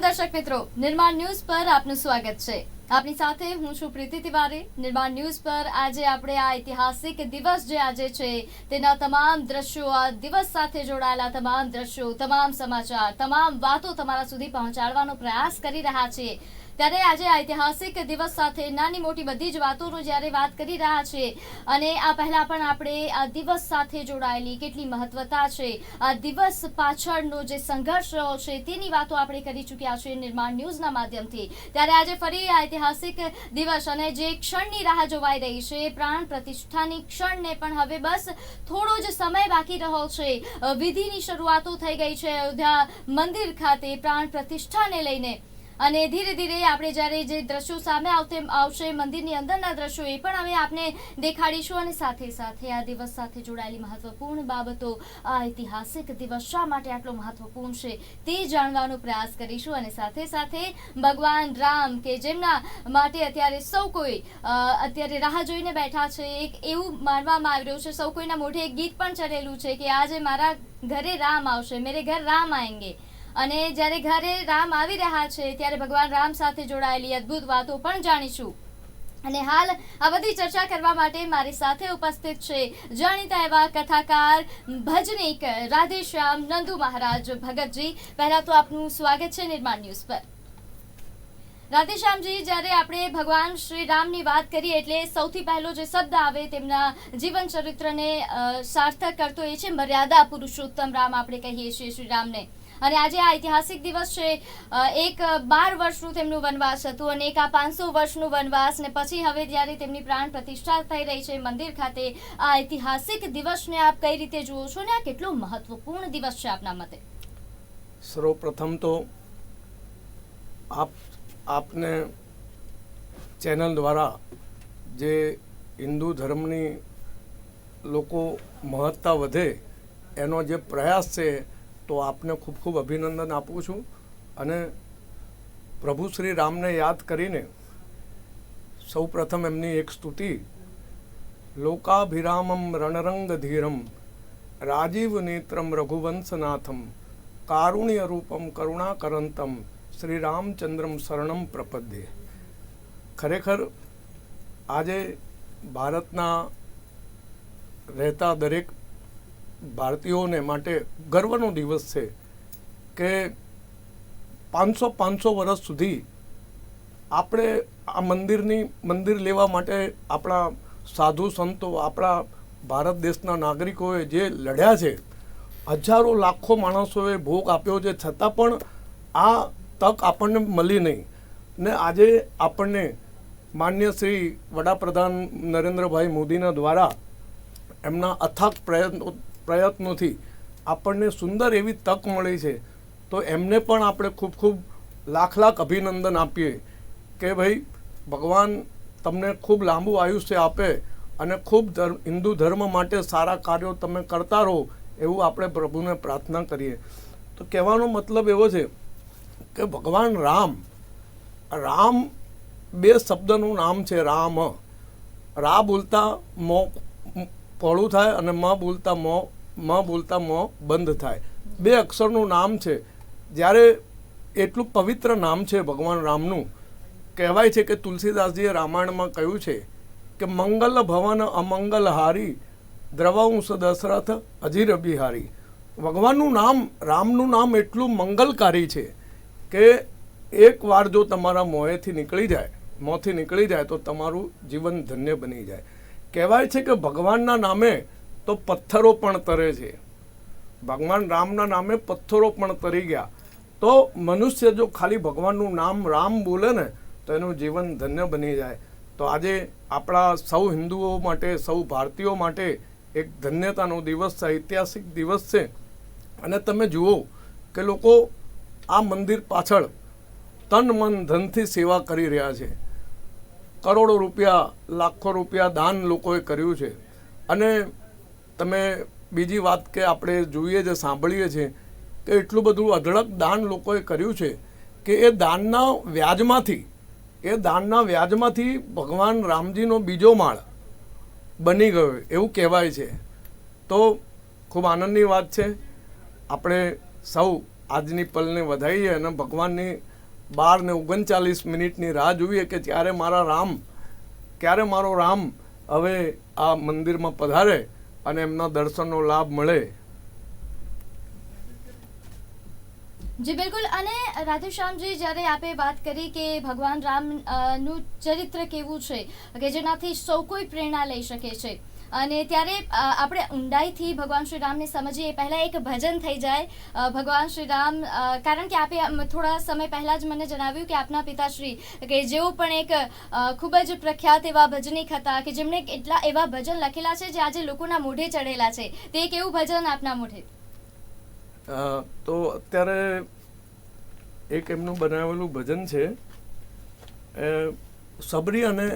દર્શક મિત્રો, નિર્માણ ન્યૂઝ પર આપનું સ્વાગત છે। આપની સાથે હું છું પ્રીતિ તિવારી। નિર્માણ ન્યૂઝ પર આજે આપણે આ ઐતિહાસિક દિવસ જે આજે છે તેના તમામ દ્રશ્યો, આ દિવસ સાથે જોડાયેલા તમામ દ્રશ્યો, તમામ સમાચાર, તમામ વાતો તમારા સુધી પહોંચાડવાનો પ્રયાસ કરી રહ્યા છીએ। ત્યારે આજે ઐતિહાસિક દિવસ સાથે નાની મોટી બધી જ વાતોનો જ્યારે વાત કરી રહ્યા છે અને આ પહેલા પણ આપણે આ દિવસ સાથે જોડાયેલી કેટલી મહત્વતા છે, આ દિવસ પાછળનો જે સંઘર્ષ રહ્યો છે તેની વાતો આપણે કરી ચૂક્યા છીએ નિર્માણ ન્યૂઝના માધ્યમથી। ત્યારે આજે ફરી ઐતિહાસિક દિવસ અને જે ક્ષણની રાહ જોવાઈ રહી છે, પ્રાણ પ્રતિષ્ઠાની ક્ષણને પણ હવે બસ થોડો જ સમય બાકી રહ્યો છે। વિધિની શરૂઆતો થઈ ગઈ છે અયોધ્યા મંદિર ખાતે પ્રાણ પ્રતિષ્ઠાને લઈને અને ધીરે ધીરે આપણે જ્યારે જે દ્રશ્યો સામે આવશે મંદિરની અંદરના દ્રશ્યો એ પણ હવે આપને દેખાડીશું અને સાથે સાથે આ દિવસ સાથે જોડાયેલી મહત્વપૂર્ણ બાબતો, આ ઐતિહાસિક દિવસ શા માટે આટલો મહત્વપૂર્ણ છે તે જાણવાનો પ્રયાસ કરીશું અને સાથે સાથે ભગવાન રામ કે જેમના માટે અત્યારે સૌ કોઈ અત્યારે રાહ જોઈને બેઠા છે। એક એવું માનવામાં આવી રહ્યું છે, સૌ કોઈના મોઢે એક ગીત પણ ચડેલું છે કે આજે મારા ઘરે રામ આવશે, મેરે ઘર રામ આएंगे। અને જ્યારે ઘરે રામ આવી રહ્યા છે ત્યારે ભગવાન રામ સાથે જોડાયેલી અદ્ભુત વાતો પણ જાણીશું। અને હાલ આ બધી ચર્ચા કરવા માટે મારી સાથે ઉપસ્થિત છે જાણીતા એવા કથાકાર, ભજનીક રાધેશ્યામ નંદુ મહારાજ ભગતજી। પહેલા તો આપનું સ્વાગત છે નિર્માણ ન્યૂઝ પર। રાધેશ્યામજી, જ્યારે આપણે ભગવાન શ્રી રામની વાત કરીએ એટલે સૌથી પહેલો જે શબ્દ આવે તેમના જીવન ચરિત્રને સાર્થક કરતો એ છે મર્યાદા પુરુષોત્તમ રામ આપણે કહીએ છીએ શ્રી રામને। અને આજે આ ઐતિહાસિક દિવસ છે, એક 12 વર્ષનું તેમનું વનવાસ હતું અને એક આ 500 વર્ષનું વનવાસ ને પછી હવે જ્યારે તેમની પ્રાણ પ્રતિષ્ઠા થઈ રહી છે મંદિર ખાતે, આ ઐતિહાસિક દિવસને આપ કઈ રીતે જુઓ છો ને આ કેટલો મહત્વપૂર્ણ દિવસ છે આપના મતે? સર્વપ્રથમ તો આપને ચેનલ દ્વારા જે હિન્દુ ધર્મની લોકો મહત્તા વધે એનો જે પ્રયાસ છે તો આપને ખૂબ ખૂબ અભિનંદન આપું છું। અને પ્રભુ શ્રી રામને યાદ કરીને સૌ પ્રથમ એમની એક સ્તુતિ, લોકાભિરામમ રણરંગ ધીરમ રાજીવ નેત્રમ રઘુવંશનાથમ કારુણ્ય રૂપમ કરુણાકરંતમ શ્રી રામચંદ્રમ શરણમ પ્રપદ્યે। ખરેખર આજે ભારતના રહેતા દરેક ભારતીયોને માટે ગર્વનો દિવસ છે કે 500 વર્ષ સુધી આપણે આ મંદિર લેવા માટે આપણા સાધુ સંતો, આપણા ભારત દેશના નાગરિકોએ જે લડ્યા છે, હજારો લાખો માણસોએ ભોગ આપ્યો છે, છતાં પણ આ તક આપણને મળી નહીં। ને આજે આપણને માન્ય શ્રી વડાપ્રધાન નરેન્દ્રભાઈ મોદીના દ્વારા એમના અથાગ પ્રયત્નોથી આપણને સુંદર એવી તક મળી છે, તો એમને પણ આપણે ખૂબ ખૂબ લાખ અભિનંદન આપીએ કે ભાઈ ભગવાન તમને ખૂબ લાંબુ આયુષ્ય આપે અને ખૂબ હિન્દુ ધર્મ માટે સારા કાર્યો તમે કરતા રહો એવું આપણે પ્રભુને પ્રાર્થના કરીએ। તો કહેવાનો મતલબ એવો છે કે ભગવાન રામ 2 શબ્દનું નામ છે રામ। રા બોલતા મો પહોળું થાય અને મ બોલતા મો બંધ થાય, 2 અક્ષરનું નામ છે। જ્યારે એટલું પવિત્ર નામ છે ભગવાન રામનું, કહેવાય છે કે તુલસીદાસજીએ રામાયણમાં કહ્યું છે કે મંગલ ભવન અમંગલ હારી દ્રવંશ દશરથ અજીર બિહારી। ભગવાનનું નામ, રામનું નામ એટલું મંગલકારી છે કે એકવાર જો તમારા મોંથી નીકળી જાય તો તમારું જીવન ધન્ય બની જાય। કહેવાય છે કે ભગવાનના નામે તો પથ્થરો પણ તરે છે, ભગવાન રામના નામે પથ્થરો પણ તરી ગયા। તો મનુષ્ય જો ખાલી ભગવાનનું નામ રામ બોલે ને તો એનું જીવન ધન્ય બની જાય। તો આજે આપણા સૌ હિન્દુઓ માટે, સૌ ભારતીયો માટે એક ધન્યતાનો દિવસ છે, ઐતિહાસિક દિવસ છે। અને તમે જુઓ કે લોકો આ મંદિર પાછળ તન મન ધનથી સેવા કરી રહ્યા છે, કરોડો રૂપિયા, લાખો રૂપિયા દાન લોકોએ કર્યું છે। અને તમે બીજી વાત કે આપણે જોઈએ છે, સાંભળીએ છીએ કે એટલું બધું અઢળક દાન લોકોએ કર્યું છે કે એ દાનના વ્યાજમાંથી ભગવાન રામજીનો બીજો માળ બની ગયો એવું કહેવાય છે। તો ખૂબ આનંદની વાત છે। આપણે સૌ આજની પલને વધાવીએ અને ભગવાનની 12:39 રાહ જોઈએ કે ક્યારે મારો રામ હવે આ મંદિરમાં પધારે અને એમના દર્શનનો લાભ મળે. જી બિલકુલ. અને રાધેશ્યામજી, જ્યારે આપે વાત કરી કે ભગવાન રામ નું ચરિત્ર કેવું છે કે જેનાથી સૌ કોઈ પ્રેરણા લઈ શકે છે, અને ત્યારે આપણે ઊંડાઈથી ભગવાન શ્રી રામને સમજીએ પહેલાં એક ભજન થઈ જાય ભગવાન શ્રી રામ, કારણ કે આપે થોડા સમય પહેલાં જ મને જણાવ્યું કે આપના પિતાશ્રી કે જેઓ પણ એક ખૂબ જ પ્રખ્યાત એવા ભજનીક હતા કે જેમણે કેટલા એવા ભજન લખેલા છે જે આજે લોકોના મોઢે ચડેલા છે. તે એક એવું ભજન આપના મોઢે? તો અત્યારે એક એમનું બનાવેલું ભજન છે, સબરી અને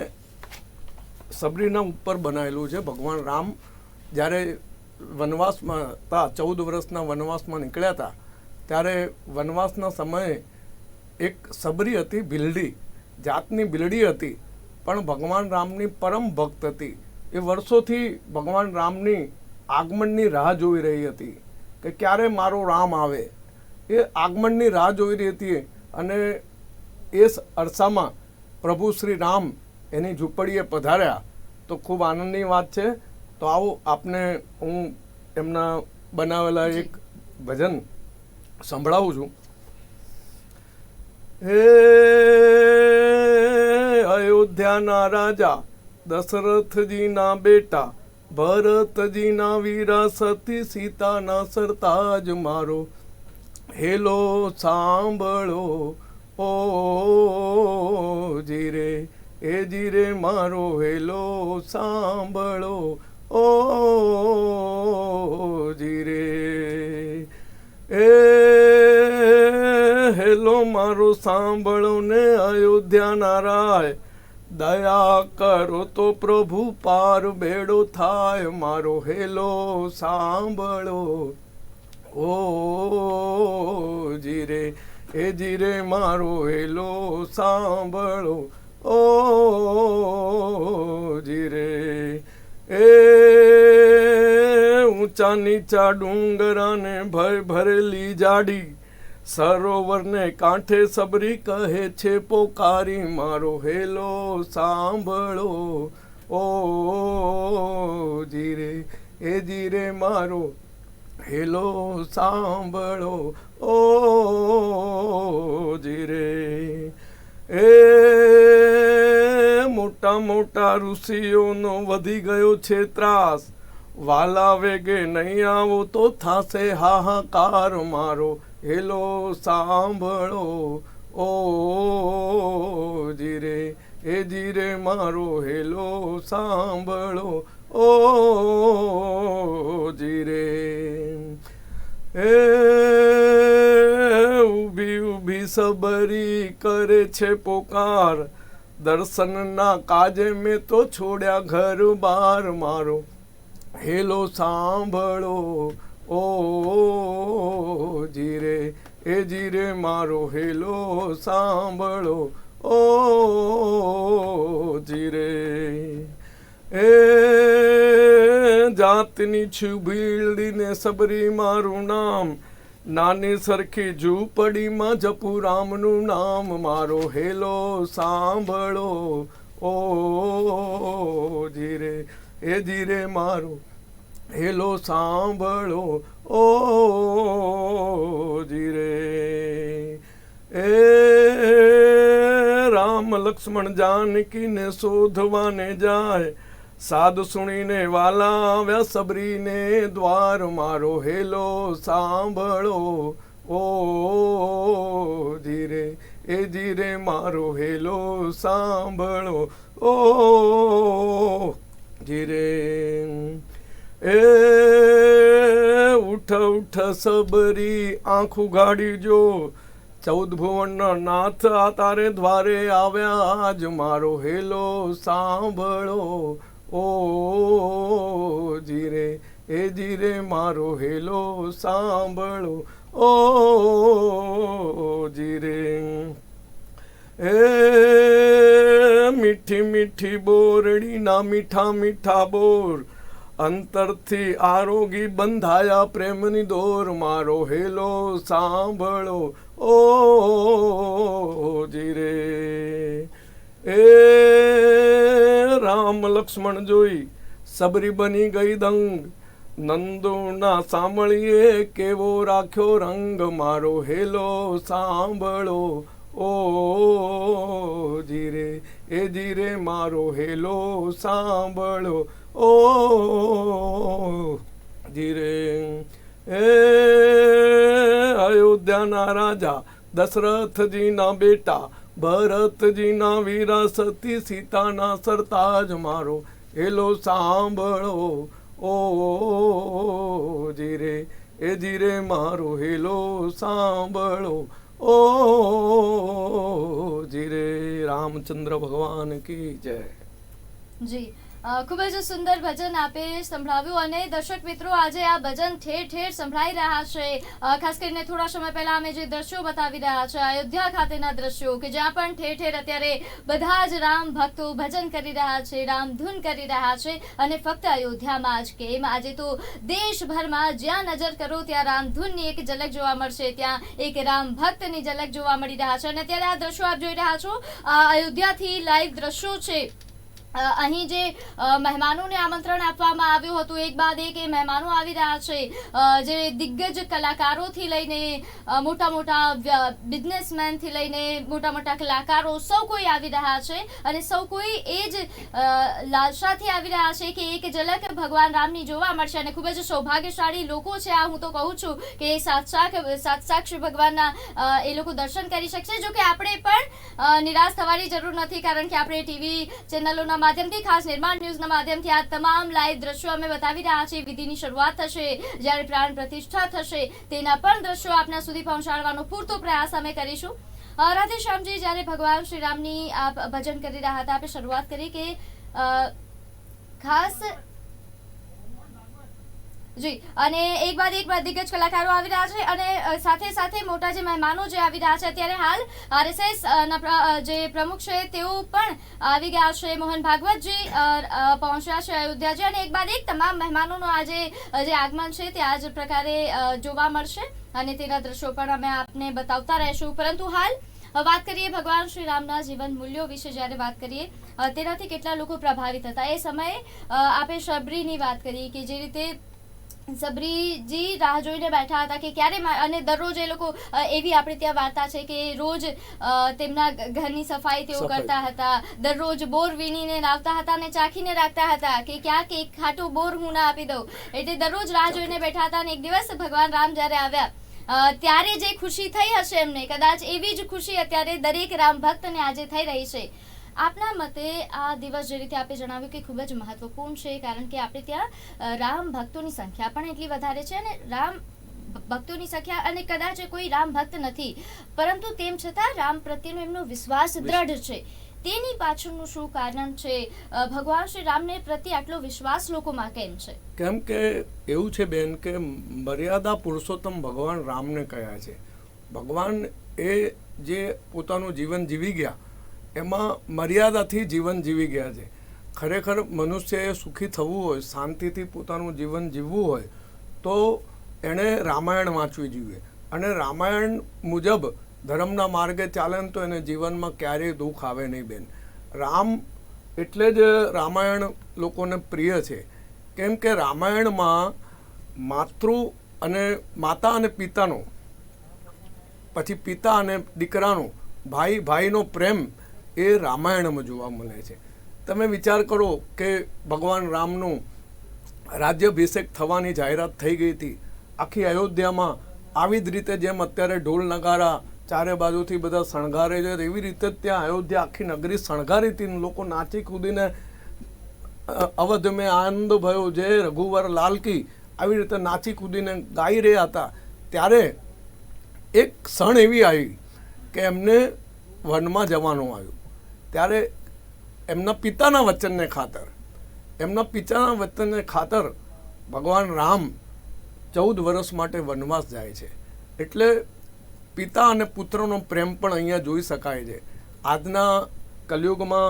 સબરીના ઉપર બનાવેલું છે. ભગવાન રામ જ્યારે વનવાસમાં હતા, 14 વર્ષના વનવાસમાં નીકળ્યા હતા, ત્યારે વનવાસના સમયે એક સબરી હતી, ભીલડી જાતની બિલડી હતી, પણ ભગવાન રામની પરમ ભક્ત હતી. એ વર્ષોથી ભગવાન રામની આગમનની રાહ જોઈ રહી હતી કે ક્યારે મારો રામ આવે. એ આગમનની રાહ જોઈ રહી હતી, અને એ અરસામાં પ્રભુ શ્રી રામ એની ઝૂંપડીએ પધાર્યા. તો ખૂબ આનંદની વાત છે. તો આવો આપને હું એમના બનાવેલા એક ભજન સંભળાવું છું. હે અયોધ્યાના રાજા દશરથજીના બેટા, ભરતજીના વીરા સતી સીતાના સરતાજ મારો હેલો સાંભળો ઓ જીરે એ જીરે મારો હેલો સાંભળો ઓ જીરે એ હેલો મારો સાંભળો ને અયોધ્યાના રાય, દયા કરો તો પ્રભુ પાર બેડો થાય. મારો હેલો સાંભળો ઓ જીરે એ જીરે મારો હેલો સાંભળો ઓ જીરે. એ ઊંચા નીચા ડુંગરાને ભય ભરેલી જાડી, સરોવરને કાંઠે સબરી કહે છે પોકારી. મારો હેલો સાંભળો ઓ જીરે એ જીરે મારો હેલો સાંભળો ઓ જીરે. એ મોટા મોટા ઋષિઓનો વધી ગયો છે ત્રાસ, વાલા વેગે નહીં આવો તો થાશે હાહાકાર. મારો હેલો સાંભળો ઓ જીરે એ જીરે મારો હેલો સાંભળો ઓ જીરે. એ ઊભી ઊભી સબરી કરે છે પોકાર, દર્શનના કાજે મેં તો છોડ્યા ઘર બાર. મારો હેલો સાંભળો ઓ જીરે એ જીરે મારો હેલો સાંભળો ઓ જીરે. એ જાતની છું ભીલડીને સબરી મારું નામ, નાની સરખી ઝૂંપડીમાં જપું રામનું નામ. મારો હેલો સાંભળો ઓ જીરે એ જીરે મારો હેલો સાંભળો ઓ જીરે. એ રામ લક્ષ્મણ જાનકીને શોધવાને જાય, સાદ સુણીને વાલા આવ્યા સબરીને દ્વાર. મારો હેલો સાંભળો ઓ જીરે એ જીરે મારો હેલો સાંભળો ઓ જીરે. એ ઉઠ ઉઠ સબરી આંખ ઉઘાડી જો, 14 ભુવનના નાથ આ તારે દ્વારે આવ્યા આજ. મારો હેલો સાંભળો ઓ જીરે એ જીરે મારો હેલો સાંભળો ઓ જીરે. એ મીઠી મીઠી બોરડીના મીઠા મીઠા બોર, અંતરથી આરોગી બંધાયા પ્રેમની દોર મારો હેલો સાંભળો ઓ જીરે એ રામ લક્ષ્મણ જોઈ સબરી બની ગઈ દંગ નંદુના સાંભળીએ કેવો રાખ્યો રંગ મારો હેલો સાંભળો ઓ જીરે એ જીરે મારો હેલો સાંભળો ઓ જીરે એ અયોધ્યાના રાજા દશરથજીના બેટા ભરતજીના વિરાસતી સીતાના સરતાજ મારો હેલો સાંભળો ઓ જીરે એ જીરે મારો હેલો સાંભળો ઓ જીરે રામચંદ્ર ભગવાન કી જય. જી ખૂબ જ સુંદર ભજન આપે સંભળાવ્યું અને દર્શક મિત્રો આજે આ ભજન ઠેર ઠેર સંભળાઈ રહ્યા છે. ખાસ કરીને થોડા સમય પહેલા અમે જે દ્રશ્યો બતાવી રહ્યા છે અયોધ્યા ખાતેના દ્રશ્યો કે જ્યાં પણ ઠેર ઠેર અત્યારે બધા જ રામ ભક્તો ભજન કરી રહ્યા છે, રામધૂન કરી રહ્યા છે. અને ફક્ત અયોધ્યામાં જ કેમ, આજે તો દેશભરમાં જ્યાં નજર કરો ત્યાં રામધૂનની એક ઝલક જોવા મળશે, ત્યાં એક રામ ભક્તની ઝલક જોવા મળી રહ્યા છે. અને અત્યારે આ દ્રશ્યો આપ જોઈ રહ્યા છો અયોધ્યાથી લાઈવ દ્રશ્યો છે. અહીં જે મહેમાનોને આમંત્રણ આપવામાં આવ્યું હતું એક બાદ એક એ મહેમાનો આવી રહ્યા છે. જે દિગ્ગજ કલાકારોથી લઈને મોટા મોટા બિઝનેસમેનથી લઈને મોટા મોટા કલાકારો સૌ કોઈ આવી રહ્યા છે અને સૌ કોઈ એ જ લાલસાથી આવી રહ્યા છે કે એક ઝલક ભગવાન રામની જોવા મળશે. અને ખૂબ જ સૌભાગ્યશાળી લોકો છે આ, હું તો કહું છું કે સાક્ષાત ભગવાનના એ લોકો દર્શન કરી શકશે. જો કે આપણે પણ નિરાશ થવાની જરૂર નથી, કારણ કે આપણે ટીવી ચેનલોના માધ્યમથી, ખાસ નિર્માણ ન્યૂઝના માધ્યમથી આ તમામ લાઈવ દ્રશ્યો અમે બતાવી રહ્યા છીએ. વિધિની શરૂઆત થશે, જ્યારે પ્રાણ પ્રતિષ્ઠા થશે તેના પણ દ્રશ્યો આપના સુધી પહોંચાડવાનો પૂરતો પ્રયાસ અમે કરીશું. રાધે શ્યામજી, જ્યારે ભગવાન શ્રી રામની આપ ભજન કરી રહ્યા હતા, આપણે શરૂઆત કરી કે ખાસ જી અને એક બાદ એક દિગ્ગજ કલાકારો આવી રહ્યા છે અને સાથે સાથે મોટા જે મહેમાનો જે આવી રહ્યા છે. અત્યારે હાલ RSS ના જે પ્રમુખ છે તેઓ પણ આવી ગયા છે. મોહન ભાગવતજી પહોંચ્યા છે અયોધ્યાજી અને એક બાદ એક તમામ મહેમાનોનું આજે જે આગમન છે તે આ જ પ્રકારે જોવા મળશે અને તેના દ્રશ્યો પણ અમે આપને બતાવતા રહીશું. પરંતુ હાલ વાત કરીએ ભગવાન શ્રી રામના જીવન મૂલ્યો વિશે. જ્યારે વાત કરીએ તેનાથી કેટલા લોકો પ્રભાવિત હતા એ સમયે આપે શબરીની વાત કરી કે જે રીતે સબરીજી રાહ જોઈને બેઠા હતા કે ક્યારે, અને દરરોજ એ લોકો એવી આપણે ત્યાં વાર્તા છે કે રોજ તેમના ઘરની સફાઈ તેઓ કરતા હતા, દરરોજ બોર વીણીને લાવતા હતા અને ચાખીને રાખતા હતા કે ક્યાંક એક ખાટું બોર હું ના આપી દઉં. એટલે દરરોજ રાહ જોઈને બેઠા હતા અને એક દિવસ ભગવાન રામ જ્યારે આવ્યા ત્યારે જે ખુશી થઈ હશે એમને, કદાચ એવી જ ખુશી અત્યારે દરેક રામ ભક્તને આજે થઈ રહી છે. આપના મતે આ દિવસ જે રીતે આપણે જણાવ્યું કે ખૂબ જ મહત્વપૂર્ણ છે, કારણ કે આપણે ત્યાં રામ ભક્તોની સંખ્યા પણ એટલી વધારે છે અને રામ ભક્તોની સંખ્યા, અને કદાચ કોઈ રામ ભક્ત નથી પરંતુ તેમ છતાં રામ પ્રત્યેનો એમનો વિશ્વાસ દ્રઢ છે. તેની પાછળનું શું કારણ છે? ભગવાન શ્રી રામને પ્રત્યે આટલો વિશ્વાસ લોકોમાં કેમ છે? કેમ કે એવું છે બેન કે મર્યાદા પુરુષોત્તમ ભગવાન રામને કયા છે. ભગવાન એ જે પોતાનું જીવન જીવી ગયા એમાં મર્યાદાથી જીવન જીવી ગયા છે. ખરેખર મનુષ્યએ સુખી થવું હોય, શાંતિથી પોતાનું જીવન જીવવું હોય તો એણે રામાયણ વાંચવી જોઈએ અને રામાયણ મુજબ ધર્મના માર્ગે ચાલે ને તો એને જીવનમાં ક્યારેય દુઃખ આવે નહીં બેન. રામ એટલે જ રામાયણ લોકોને પ્રિય છે, કેમ કે રામાયણમાં માતા અને પિતાનો, પછી પિતા અને દીકરાનો, ભાઈનો પ્રેમ એ રામાયણમાં જોવા મળે છે. તમે વિચાર કરો કે ભગવાન રામનું રાજ્યાભિષેક થવાની જાહેરાત થઈ ગઈ હતી આખી અયોધ્યામાં. આવી જ રીતે જેમ અત્યારે ઢોલ નગારા ચારે બાજુથી બધા શણગારે છે એવી રીતે જ ત્યાં અયોધ્યા આખી નગરી શણગારી હતી. લોકો નાચી કૂદીને અવધ મેં આનંદ ભયો જય રઘુવર લાલ કી આવી રીતે નાચી કૂદીને ગાઈ રહ્યા હતા. ત્યારે એક ક્ષણ એવી આવી કે એમને વનમાં જવાનું આવ્યું. ત્યારે એમના પિતાના વચનને ખાતર ભગવાન રામ 14 વર્ષ માટે વનવાસ જાય છે. એટલે પિતા અને પુત્રનો પ્રેમ પણ અહીંયા જોઈ શકાય છે. આજના કલયુગમાં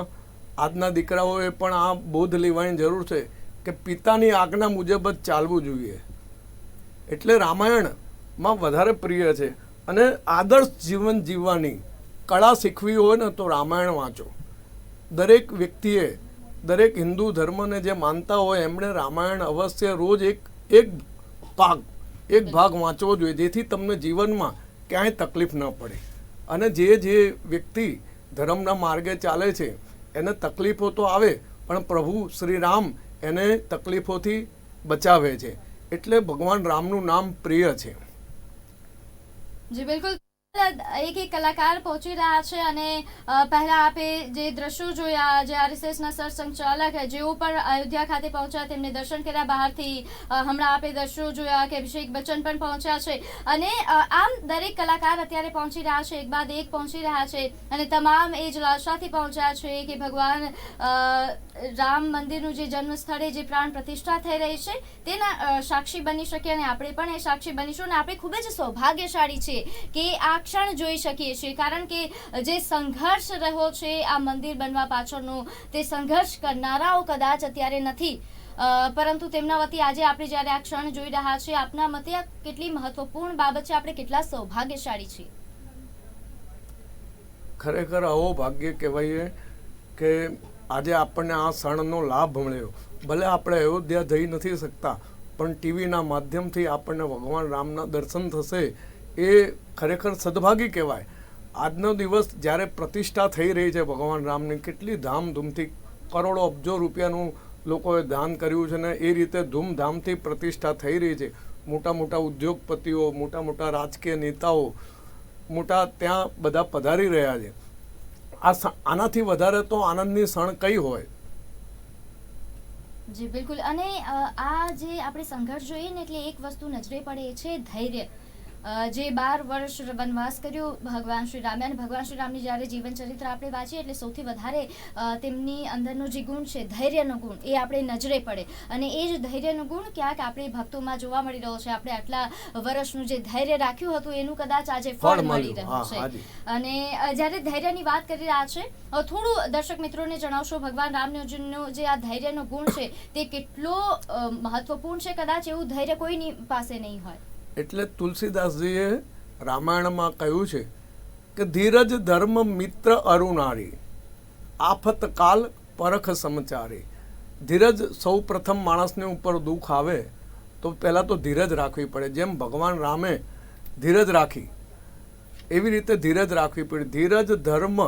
આજના દીકરાઓએ પણ આ બોધ લેવાની જરૂર છે કે પિતાની આજ્ઞા મુજબ જ ચાલવું જોઈએ. એટલે રામાયણમાં વધારે પ્રિય છે. અને આદર્શ જીવન જીવવાની કળા શીખવી હોય ને તો રામાયણ વાંચો. દરેક વ્યક્તિએ, દરેક હિન્દુ ધર્મને જે માનતા હોય એમણે રામાયણ અવશ્ય રોજ એક ભાગ વાંચવો જોઈએ, જેથી તમને જીવનમાં ક્યાંય તકલીફ ન પડે. અને જે વ્યક્તિ ધર્મના માર્ગે ચાલે છે એને તકલીફો તો આવે, પણ પ્રભુ શ્રી રામ એને તકલીફોથી બચાવે છે. એટલે ભગવાન રામનું નામ પ્રિય છે. જી બિલકુલ. એક કલાકાર પહોંચી રહ્યા છે અને પહેલા આપે જે દ્રશ્યો જોયા, જે આરએસએસના સરસંઘચાલક જેઓ પણ અયોધ્યા ખાતે પહોંચ્યા, તેમને દર્શન કર્યા બહારથી. હમણાં આપે દ્રશ્યો જોયા કે અભિષેક બચ્ચન પણ પહોંચ્યા છે. અને આમ દરેક કલાકાર અત્યારે પહોંચી રહ્યા છે, એક બાદ એક પહોંચી રહ્યા છે. અને તમામ એ જ લાલસાથી પહોંચ્યા છે કે ભગવાન રામ મંદિરનું જે જન્મ સ્થળે જે પ્રાણ પ્રતિષ્ઠા થઈ રહી છે તેના સાક્ષી બની શકીએ. અને આપણે પણ એ સાક્ષી બનીશું. અને આપણે ખૂબ જ સૌભાગ્યશાળી છીએ કે આ ક્ષણ જોઈ શકીએ છીએ, કારણ કે જે સંઘર્ષ રહ્યો છે આ મંદિર બનવા પાછળનો, તે સંઘર્ષ કરનારાઓ કદાચ અત્યારે નથી, પરંતુ તેમના વતી આજે આપણે જ્યારે આ ક્ષણ જોઈ રહ્યા છીએ, આપના મતે આ કેટલી મહત્વપૂર્ણ બાબત છે? આપણે કેટલા સૌભાગ્યશાળી છીએ? ખરેખર આવો ભાગ્ય કહેવાય કે આજે આપણને આ ક્ષણનો લાભ મળ્યો. ભલે આપણે અયોધ્યા જઈ નથી શકતા, પણ ટીવીના માધ્યમથી આપણને ભગવાન રામના દર્શન થશે, એ ખરેખર સદભાગી કહેવાય. આજનો દિવસ જ્યારે પ્રતિષ્ઠા થઈ રહી છે ભગવાન રામની, કેટલી ધામધૂમથી કરોડો અબજો રૂપિયાનું લોકોએ દાન કર્યું છે ને એ રીતે ધૂમધામથી પ્રતિષ્ઠા થઈ રહી છે. મોટા મોટા ઉદ્યોગપતિઓ, મોટા મોટા રાજકીય નેતાઓ, મોટા ત્યાં બધા પધારી રહ્યા છે. આનાથી વધારે તો આનંદની ક્ષણ કઈ હોય? જી બિલકુલ. અને આ જે આપણે સંઘર્ષ જોઈએ ને, એટલે એક વસ્તુ નજરે પડે છે ધૈર્ય. જે 12 વર્ષ વનવાસ કર્યો ભગવાન શ્રી રામે, અને ભગવાન શ્રી રામની જ્યારે જીવન ચરિત્ર આપણે વાંચીએ એટલે સૌથી વધારે તેમની અંદરનો જે ગુણ છે ધૈર્યનો ગુણ, એ આપણે નજરે પડે. અને એ જ ધૈર્યનો ગુણ ક્યાંક આપણે ભક્તોમાં જોવા મળી રહ્યો છે. આપણે આટલા વર્ષનું જે ધૈર્ય રાખ્યું હતું એનું કદાચ આજે ફળ મળી રહ્યું છે. અને જ્યારે ધૈર્યની વાત કરી રહ્યા છે, થોડું દર્શક મિત્રોને જણાવશો ભગવાન રામનો જે આ ધૈર્યનો ગુણ છે તે કેટલો મહત્વપૂર્ણ છે? કદાચ એવું ધૈર્ય કોઈની પાસે નહીં હોય. એટલે તુલસીદાસજીએ રામાયણમાં કહ્યું છે કે ધીરજ ધર્મ મિત્ર અરુણારી, આફત કાલ પરખ સમચારી. ધીરજ સૌ પ્રથમ માણસને ઉપર દુઃખ આવે તો પહેલાં તો ધીરજ રાખવી પડે. જેમ ભગવાન રામે ધીરજ રાખી એવી રીતે ધીરજ રાખવી પડે. ધીરજ ધર્મ,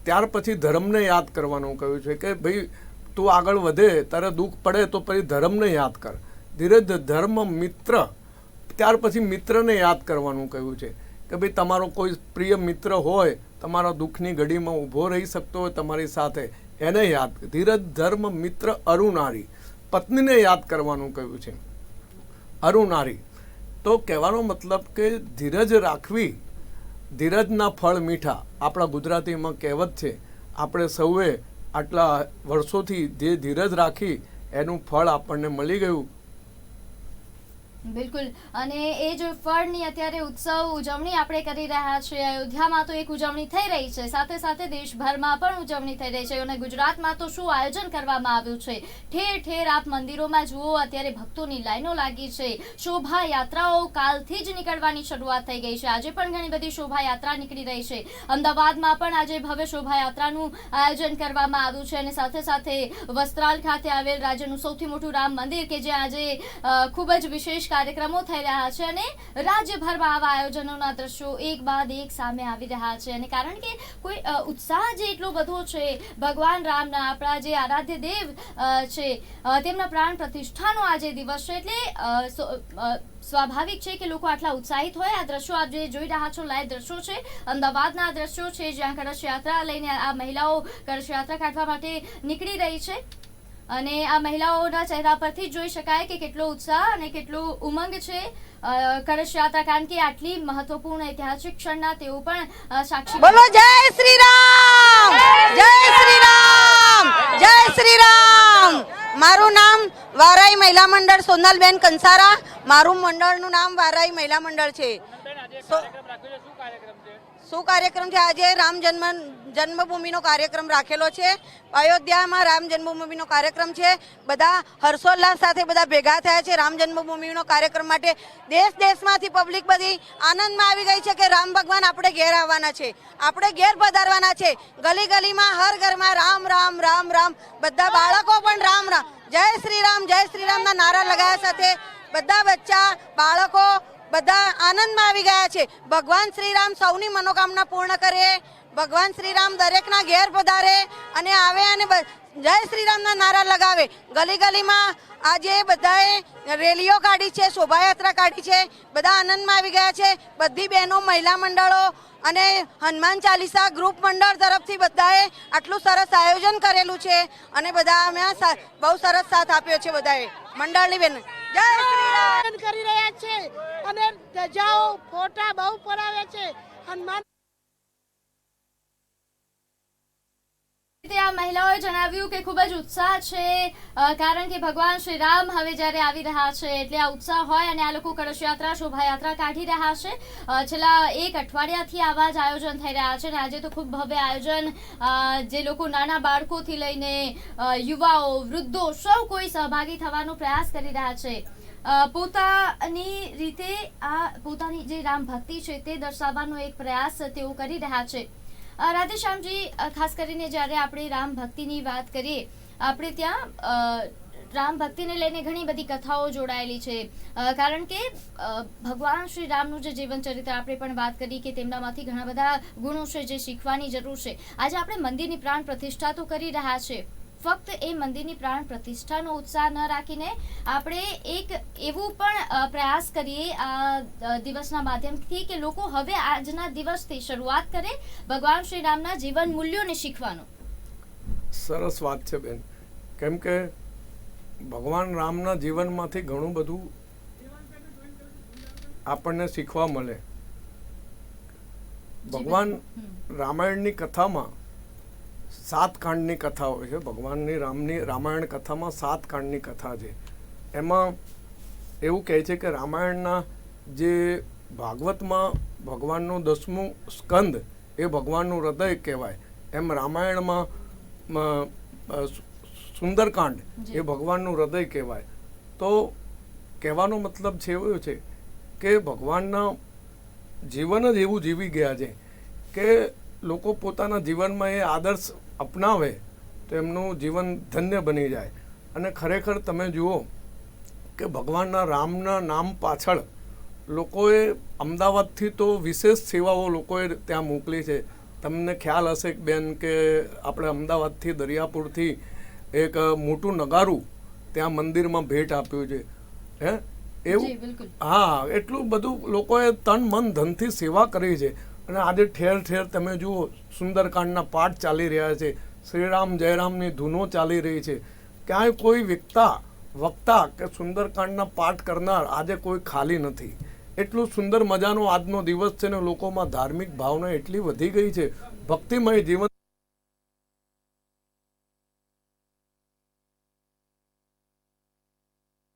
ત્યાર પછી ધર્મને યાદ કરવાનું કહ્યું છે કે ભાઈ તું આગળ વધે, તારે દુઃખ પડે તો પછી ધર્મને યાદ કર. ધીરજ ધર્મ મિત્ર, ત્યાર પછી મિત્રને યાદ કરવાનું કહ્યું છે કે ભાઈ તમારો કોઈ પ્રિય મિત્ર હોય, તમારા દુઃખની ઘડીમાં ઊભો રહી શકતો હોય તમારી સાથે, એને યાદ. ધીરજ ધર્મ મિત્ર અરુણારી, પત્નીને યાદ કરવાનું કહ્યું છે. અરુણારી તો કહેવાનો મતલબ કે ધીરજ રાખવી, ધીરજના ફળ મીઠા. આપણા ગુજરાતીમાં કહેવત છે. આપણે સૌએ આટલા વર્ષોથી જે ધીરજ રાખી એનું ફળ આપણને મળી ગયું. બિલકુલ. અને એ જ ફળની અત્યારે ઉત્સવ ઉજવણી આપણે કરી રહ્યા છીએ. અયોધ્યામાં તો એક ઉજવણી થઈ રહી છે, સાથે સાથે દેશભરમાં પણ ઉજવણી થઈ રહી છે. અને ગુજરાતમાં તો શું આયોજન કરવામાં આવ્યું છે! ઠેર ઠેર આપ મંદિરોમાં જુઓ, અત્યારે ભક્તોની લાઈનો લાગી છે. શોભાયાત્રાઓ કાલથી જ નીકળવાની શરૂઆત થઈ ગઈ છે. આજે પણ ઘણી બધી શોભાયાત્રા નીકળી રહી છે. અમદાવાદમાં પણ આજે ભવ્ય શોભાયાત્રાનું આયોજન કરવામાં આવ્યું છે. અને સાથે સાથે વસ્ત્રાલ ખાતે આવેલ રાજ્યનું સૌથી મોટું રામ મંદિર, કે જ્યાં આજે ખૂબ જ વિશેષ કાર્યક્રમો થઈ રહ્યા છે. અને રાજ્યભરમાં આવા આયોજનોના દ્રશ્યો એક બાદ એક સામે આવી રહ્યા છે. અને કારણ કે કોઈ ઉત્સાહ જે એટલો બધો છે ભગવાન રામના, આપણા જે આરાધ્ય દેવ છે, તેમના પ્રાણ પ્રતિષ્ઠાનો આજે દિવસ છે, એટલે સ્વાભાવિક છે કે લોકો આટલા ઉત્સાહિત હોય. આ દ્રશ્યો આપ જે જોઈ રહ્યા છો લાઈવ દ્રશ્યો છે અમદાવાદના દ્રશ્યો છે, જ્યાં કળશ યાત્રા લઈને આ મહિલાઓ કળશ યાત્રા કાઢવા માટે નીકળી રહી છે. અને આ મહિલાઓના ચહેરા પરથી જોઈ શકાય કે કેટલો ઉત્સાહ અને કેટલો ઉમંગ છે કળશ યાત્રા, કારણ કે આટલી મહત્વપૂર્ણ ઐતિહાસિક ક્ષણના તેઓ પણ સાક્ષી. બોલો જય શ્રી રામ, જય શ્રી રામ, જય શ્રી રામ. મારું નામ વારાઈ મહિલા મંડળ સોનલબેન કંસારા. મારું મંડળનું નામ વારાઈ મહિલા મંડળ છે. શું કાર્યક્રમ છે? આજે જન્મભૂમિનો કાર્યક્રમ રાખેલો છે. અયોધ્યામાં રામ જન્મભૂમિનો કાર્યક્રમ છે. બધા હર્ષોલ્લાસ સાથે બધા ભેગા થયા છે રામ જન્મભૂમિનો કાર્યક્રમ માટે. દેશમાંથી પબ્લિક બધી આનંદમાં આવી ગઈ છે કે રામ ભગવાન આપણે ઘેર આવવાના છે, આપણે ઘેર પધારવાના છે. ગલી ગલીમાં હર ઘરમાં રામ રામ રામ રામ, બધા બાળકો પણ રામ રામ જય શ્રી રામના નારા લગાવ્યા સાથે બધા બચ્ચા બાળકો બધા આનંદમાં આવી ગયા છે. ભગવાન શ્રી રામ સૌની મનોકામના પૂર્ણ કરે, ભગવાન શ્રી રામ દરેકના ઘેર પધારે અને આવે અને જય શ્રી રામના નારા લગાવે. ગલી ગલીમાં આજે બધાએ રેલીઓ કાઢી છે, શોભાયાત્રા કાઢી છે, બધા આનંદમાં આવી ગયા છે. બધી બહેનો, મહિલા મંડળો અને હનુમાન ચાલીસા ગ્રુપ મંડળ તરફથી બધાએ આટલું સરસ આયોજન કરેલું છે અને બધા અમે બહુ સરસ સાથ આપ્યો છે બધાએ મંડળની બેન. જય શ્રી રામ કરી રહ્યા છે અને ધજાઓ ફોટા બહુ પડાવે છે. હનુમાન આ મહિલાઓએ જણાવ્યું કે ખૂબ જ ઉત્સાહ છે, કારણ કે ભગવાન શ્રી રામ હવે જ્યારે આવી રહ્યા છે એટલે આ ઉત્સાહ હોય અને આ લોકો કળશ યાત્રા, શોભાયાત્રા કાઢી રહ્યા છે. છેલ્લા એક અઠવાડિયાથી આવા જ આયોજન થઈ રહ્યા છે અને આજે તો ખૂબ ભવ્ય આયોજન, જે લોકો નાના બાળકોથી લઈને યુવાઓ, વૃદ્ધો સૌ કોઈ સહભાગી થવાનો પ્રયાસ કરી રહ્યા છે. પોતાની રીતે આ પોતાની જે રામ ભક્તિ છે તે દર્શાવવાનો એક પ્રયાસ તેઓ કરી રહ્યા છે. રાધેશ્યામજી, ખાસ કરીને જ્યારે આપણે રામ ભક્તિની વાત કરીએ, આપણે ત્યાં રામ ભક્તિને લઈને ઘણી બધી કથાઓ જોડાયેલી છે, કારણ કે ભગવાન શ્રી રામનું જે જીવન ચરિત્ર આપણે પણ વાત કરી કે તેમનામાંથી ઘણા બધા ગુણો છે જે શીખવાની જરૂર છે. આજે આપણે મંદિરની પ્રાણ પ્રતિષ્ઠા તો કરી રહ્યા છે, ફક્ત એ મંદિરની પ્રાણ પ્રતિષ્ઠાનો ઉત્સાહ ન રાખીને આપણે એક એવું પણ પ્રયાસ કરીએ આ દિવસના માધ્યમથી કે લોકો હવે આજના દિવસથી શરૂઆત કરે ભગવાન શ્રી રામના જીવન મૂલ્યોને શીખવાનો. સરસ વાત છે બેન, કેમ કે ભગવાન રામના જીવનમાંથી ઘણું બધું આપણને શીખવા મળે. ભગવાન રામાયણની કથામાં 7 કાંડની કથા હોય છે. ભગવાનની રામાયણ કથામાં 7 કાંડની કથા છે. એમાં એવું કહે છે કે રામાયણના જે ભાગવતમાં ભગવાનનું 10મું સ્કંદ એ ભગવાનનું હૃદય કહેવાય, એમ રામાયણમાં સુંદરકાંડ એ ભગવાનનું હૃદય કહેવાય. તો કહેવાનો મતલબ છે એવો છે કે ભગવાનના જીવન જ એવું જીવી ગયા છે કે લોકો પોતાના જીવનમાં એ આદર્શ અપનાવે તો એમનું જીવન ધન્ય બની જાય. અને ખરેખર તમે જુઓ કે ભગવાનના રામના નામ પાછળ લોકોએ અમદાવાદથી તો વિશેષ સેવાઓ લોકોએ ત્યાં મોકલી છે. તમને ખ્યાલ હશે બેન કે આપણે અમદાવાદથી દરિયાપુરથી એક મોટું નગારું ત્યાં મંદિરમાં ભેટ આપ્યું છે. એવું હા, એટલું બધું લોકોએ તન મન ધનથી સેવા કરી છે. અને આજે ઠેર ઠેર તમે જુઓ સુંદરકાંડના પાઠ ચાલી રહ્યા છે, શ્રીરામ જયરામની ધૂનો ચાલી રહી છે. ક્યાંય કોઈ વક્તા કે સુંદરકાંડના પાઠ કરનાર આજે કોઈ ખાલી નથી. એટલું સુંદર મજાનો આજનો દિવસ છે ને લોકોમાં ધાર્મિક ભાવના એટલી વધી ગઈ છે, ભક્તિમય જીવન.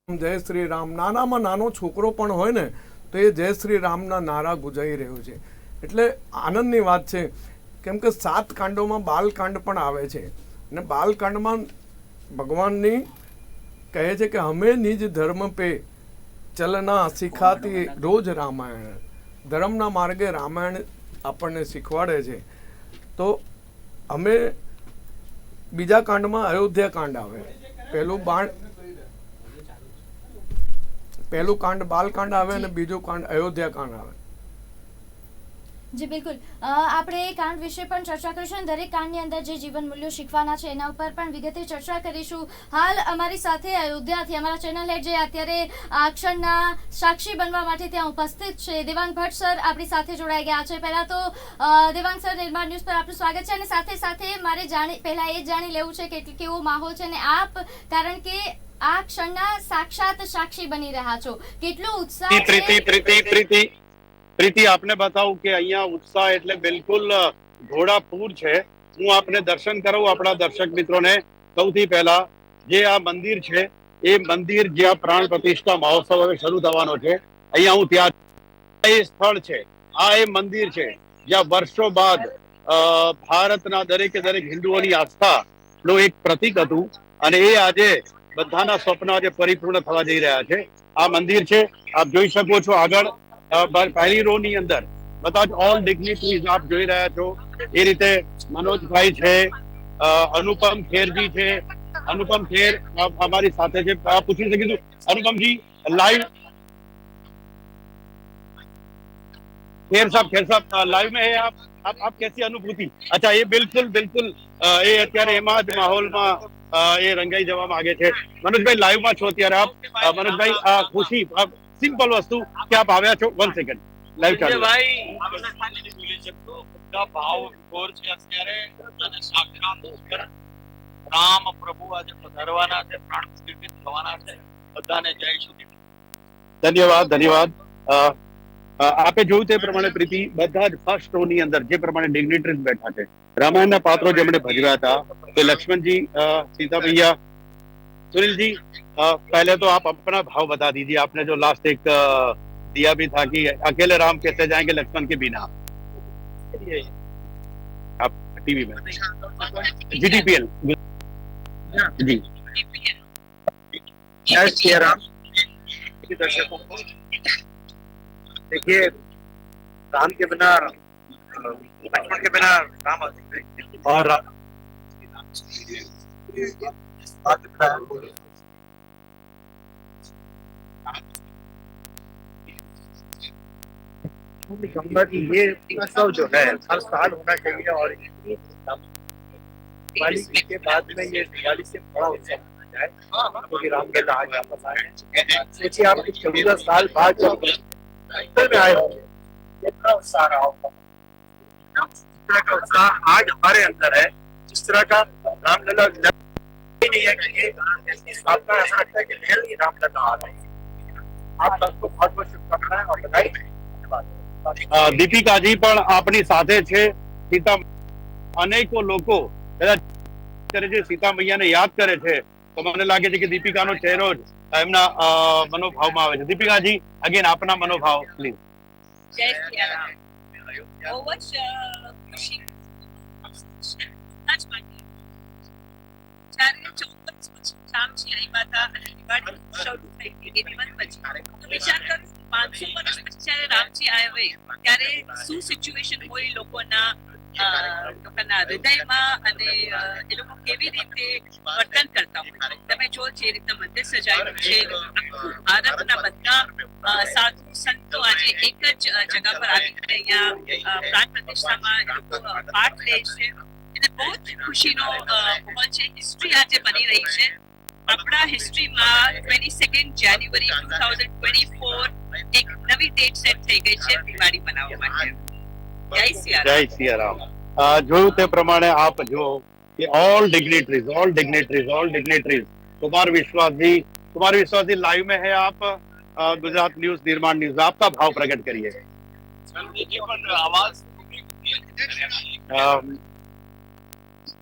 જય શ્રી રામ, નાનામાં નાનો છોકરો પણ હોય ને તો એ જય શ્રી રામના નારા ગુંજાઈ રહ્યો છે. એટલે આનંદની વાત છે, કેમ કે 7 કાંડોમાં બાલકાંડ પણ આવે છે. અને બાલકાંડમાં ભગવાનની કહે છે કે હમે નિજ ધર્મ પે ચલના શીખાતી રોજ રામાયણ. ધર્મના માર્ગે રામાયણ આપણને શીખવાડે છે. તો અમે બીજા કાંડમાં અયોધ્યા કાંડ આવે. પહેલું કાંડ બાલકાંડ આવે અને બીજું કાંડ અયોધ્યા કાંડ આવે. જી બિલકુલ, આપણે એ કાંડ વિશે પણ ચર્ચા કરીશું. દરેક કાંડની અંદર જે જીવન મૂલ્યો શીખવાના છે એના ઉપર પણ વિગતે ચર્ચા કરીશું. હાલ અમારી સાથે અયોધ્યાથી અમારા ચેનલ હેડ જે અત્યારે આ ક્ષણના સાક્ષી બનવા માટે ત્યાં ઉપસ્થિત છે, દેવાંગ ભટ્ટ સર આપણી સાથે જોડાઈ ગયા છે. પહેલા તો દેવાંગ સર, નિર્માણ ન્યૂઝ પર આપનું સ્વાગત છે. અને સાથે સાથે મારે પહેલા એ જ જાણી લેવું છે કે કેવો માહોલ છે અને આપ, કારણ કે આ ક્ષણના સાક્ષાત સાક્ષી બની રહ્યા છો, કેટલો ઉત્સાહ છે? પ્રીતિ, આપને બતાવું કે અહીંયા ઉત્સાહ એટલે બિલકુલ ઘોડાપૂર છે. હું આપને દર્શન કરાવું આપણા દર્શક મિત્રોને. સૌથી પહેલા જે આ મંદિર છે એ મંદિર જ્યાં પ્રાણ પ્રતિષ્ઠા મહોત્સવ હવે શરૂ થવાનો છે, અહીંયા હું ત્યાં એ સ્થળ છે, આ એ મંદિર છે જ્યાં વર્ષો બાદ ભારતના દરેકે દરેક હિન્દુઓની આસ્થાનું એક પ્રતીક હતું અને એ આજે બધાના સ્વપ્ન આજે પરિપૂર્ણ થવા જઈ રહ્યા છે. આ મંદિર છે, આપ જોઈ શકો છો આગળ પહેલી રો ની અંદર બધા જ ઓલ ડિગ્નિટરીઝ આપ જોઈ રહ્યા છો. એ રીતે મનોજભાઈ છે, અનુપમ ખેરજી છે. अनुपम खेर हमारी साथ है, आप पूछ सके तो अनुपम जी लाइव खेर साहब लाइव में है आप कैसी अनुभूति? अच्छा, ये बिल्कुल बिल्कुल ये અત્યારે એમાં જ માહોલમાં એ રંગાઈ જવામાં આગે છે. મનોજભાઈ લાઈવમાં છો અત્યારે આપ. મનોજભાઈ ખુશી સિમ્પલ વસ્તુ કે આપ આવ્યા છો, 1 સેકન્ડ લાઈવ ચાલુ ભાઈ આપણે ખાલી નહીં ભૂલી શકતો બધા ભાવ ઘોર છે અત્યારે અને સાક્ષાત રામ પ્રભુ આજે પધારવાના છે, પ્રાણ પ્રતિષ્ઠિત થવાના છે. બધાને જય શ્રી કૃષ્ણ. ધન્યવાદ ધન્યવાદ. આપે જોયું તે પ્રમાણે પ્રીતિ બધા જ ફર્સ્ટ રો ની અંદર જે પ્રમાણે ડિગ્નિટરીઝ બેઠા છે, રામાયણના પાત્રો જેમણે ભજવ્યા હતા तो लक्ष्मण जी, सीता भैया, सुनील जी, पहले तो आप अपना भाव बता दीजिए. आपने जो लास्ट एक दिया भी था कि अकेले राम कैसे जाएंगे लक्ष्मण के बिना, आप टीवी में GTPL जी जय श्री राम. दर्शकों को देखिए, राम के बिना लक्ष्मण के बिना राम और ये उत्सव जो है हर साल होना चाहिए और दिवाली के बाद में ये दिवाली से बड़ा उत्सव मनाया जाए, क्योंकि रामलला आज वापस आए हैं. सोचिए आप 14 साल बाद जब उत्सव में आए होंगे कितना उत्साह रहा होगा. जिस तरह का उत्साह आज हमारे अंदर है, जिस तरह का रामलला नहीं है कि आपका ऐसा लगता है कि रियल ही रामलला आ रहे हैं. आप सबको बहुत बहुत शुभकामनाएं और बधाई. દીપિકા જી પણ આપણી સાથે છે. સીતા અનેકો લોકો જે સીતા મૈયાને યાદ કરે છે તો મને લાગે છે કે દીપિકાનો ચહેરો જ એમના મનોભાવમાં આવે છે. દીપિકાજી, અગેન આપના મનોભાવ પ્લીઝ. જય શ્રી રામ. બહુ જ ખુશી આજ માટે જ્યારે 14 પછી રામજી આવ્યા હતા અને દિવાળી શરૂ થઈ હતી એ દિવસ પછી તો વિચાર કરું 500 વર્ષ પછી જ્યારે રામજી આવ્યા ત્યારે શું સિચ્યુએશન હોય લોકોના હૃદયમાં અને એ લોકો કેવી રીતે વર્તન કરતા હોય. તમે જો જે રીતે મંદિર સજાયું છે, ભારતના બધા સાધુ સંતો આજે એક જ જગા પર આવીને અહીંયા પ્રાણ પ્રતિષ્ઠામાં એ લોકો પાઠ લે છે. એટલે બહુ જ ખુશીનો માહોલ છે. હિસ્ટ્રી આજે બની રહી છે. આપણા હિસ્ટ્રીમાં 22 જાન્યુઆરી 2024 એક નવી ડેટ સેટ થઈ ગઈ છે દિવાળી મનાવવા માટે. જય સિયા રામ. જય સિયારામ. જોયું તે પ્રમાણે આપ જો કે ઓલ डिग्निटरीज कुमार विश्वास जी लाइव में है. आप गुजरात न्यूज, निर्माण न्यूज, आपका भाव प्रकट करिए.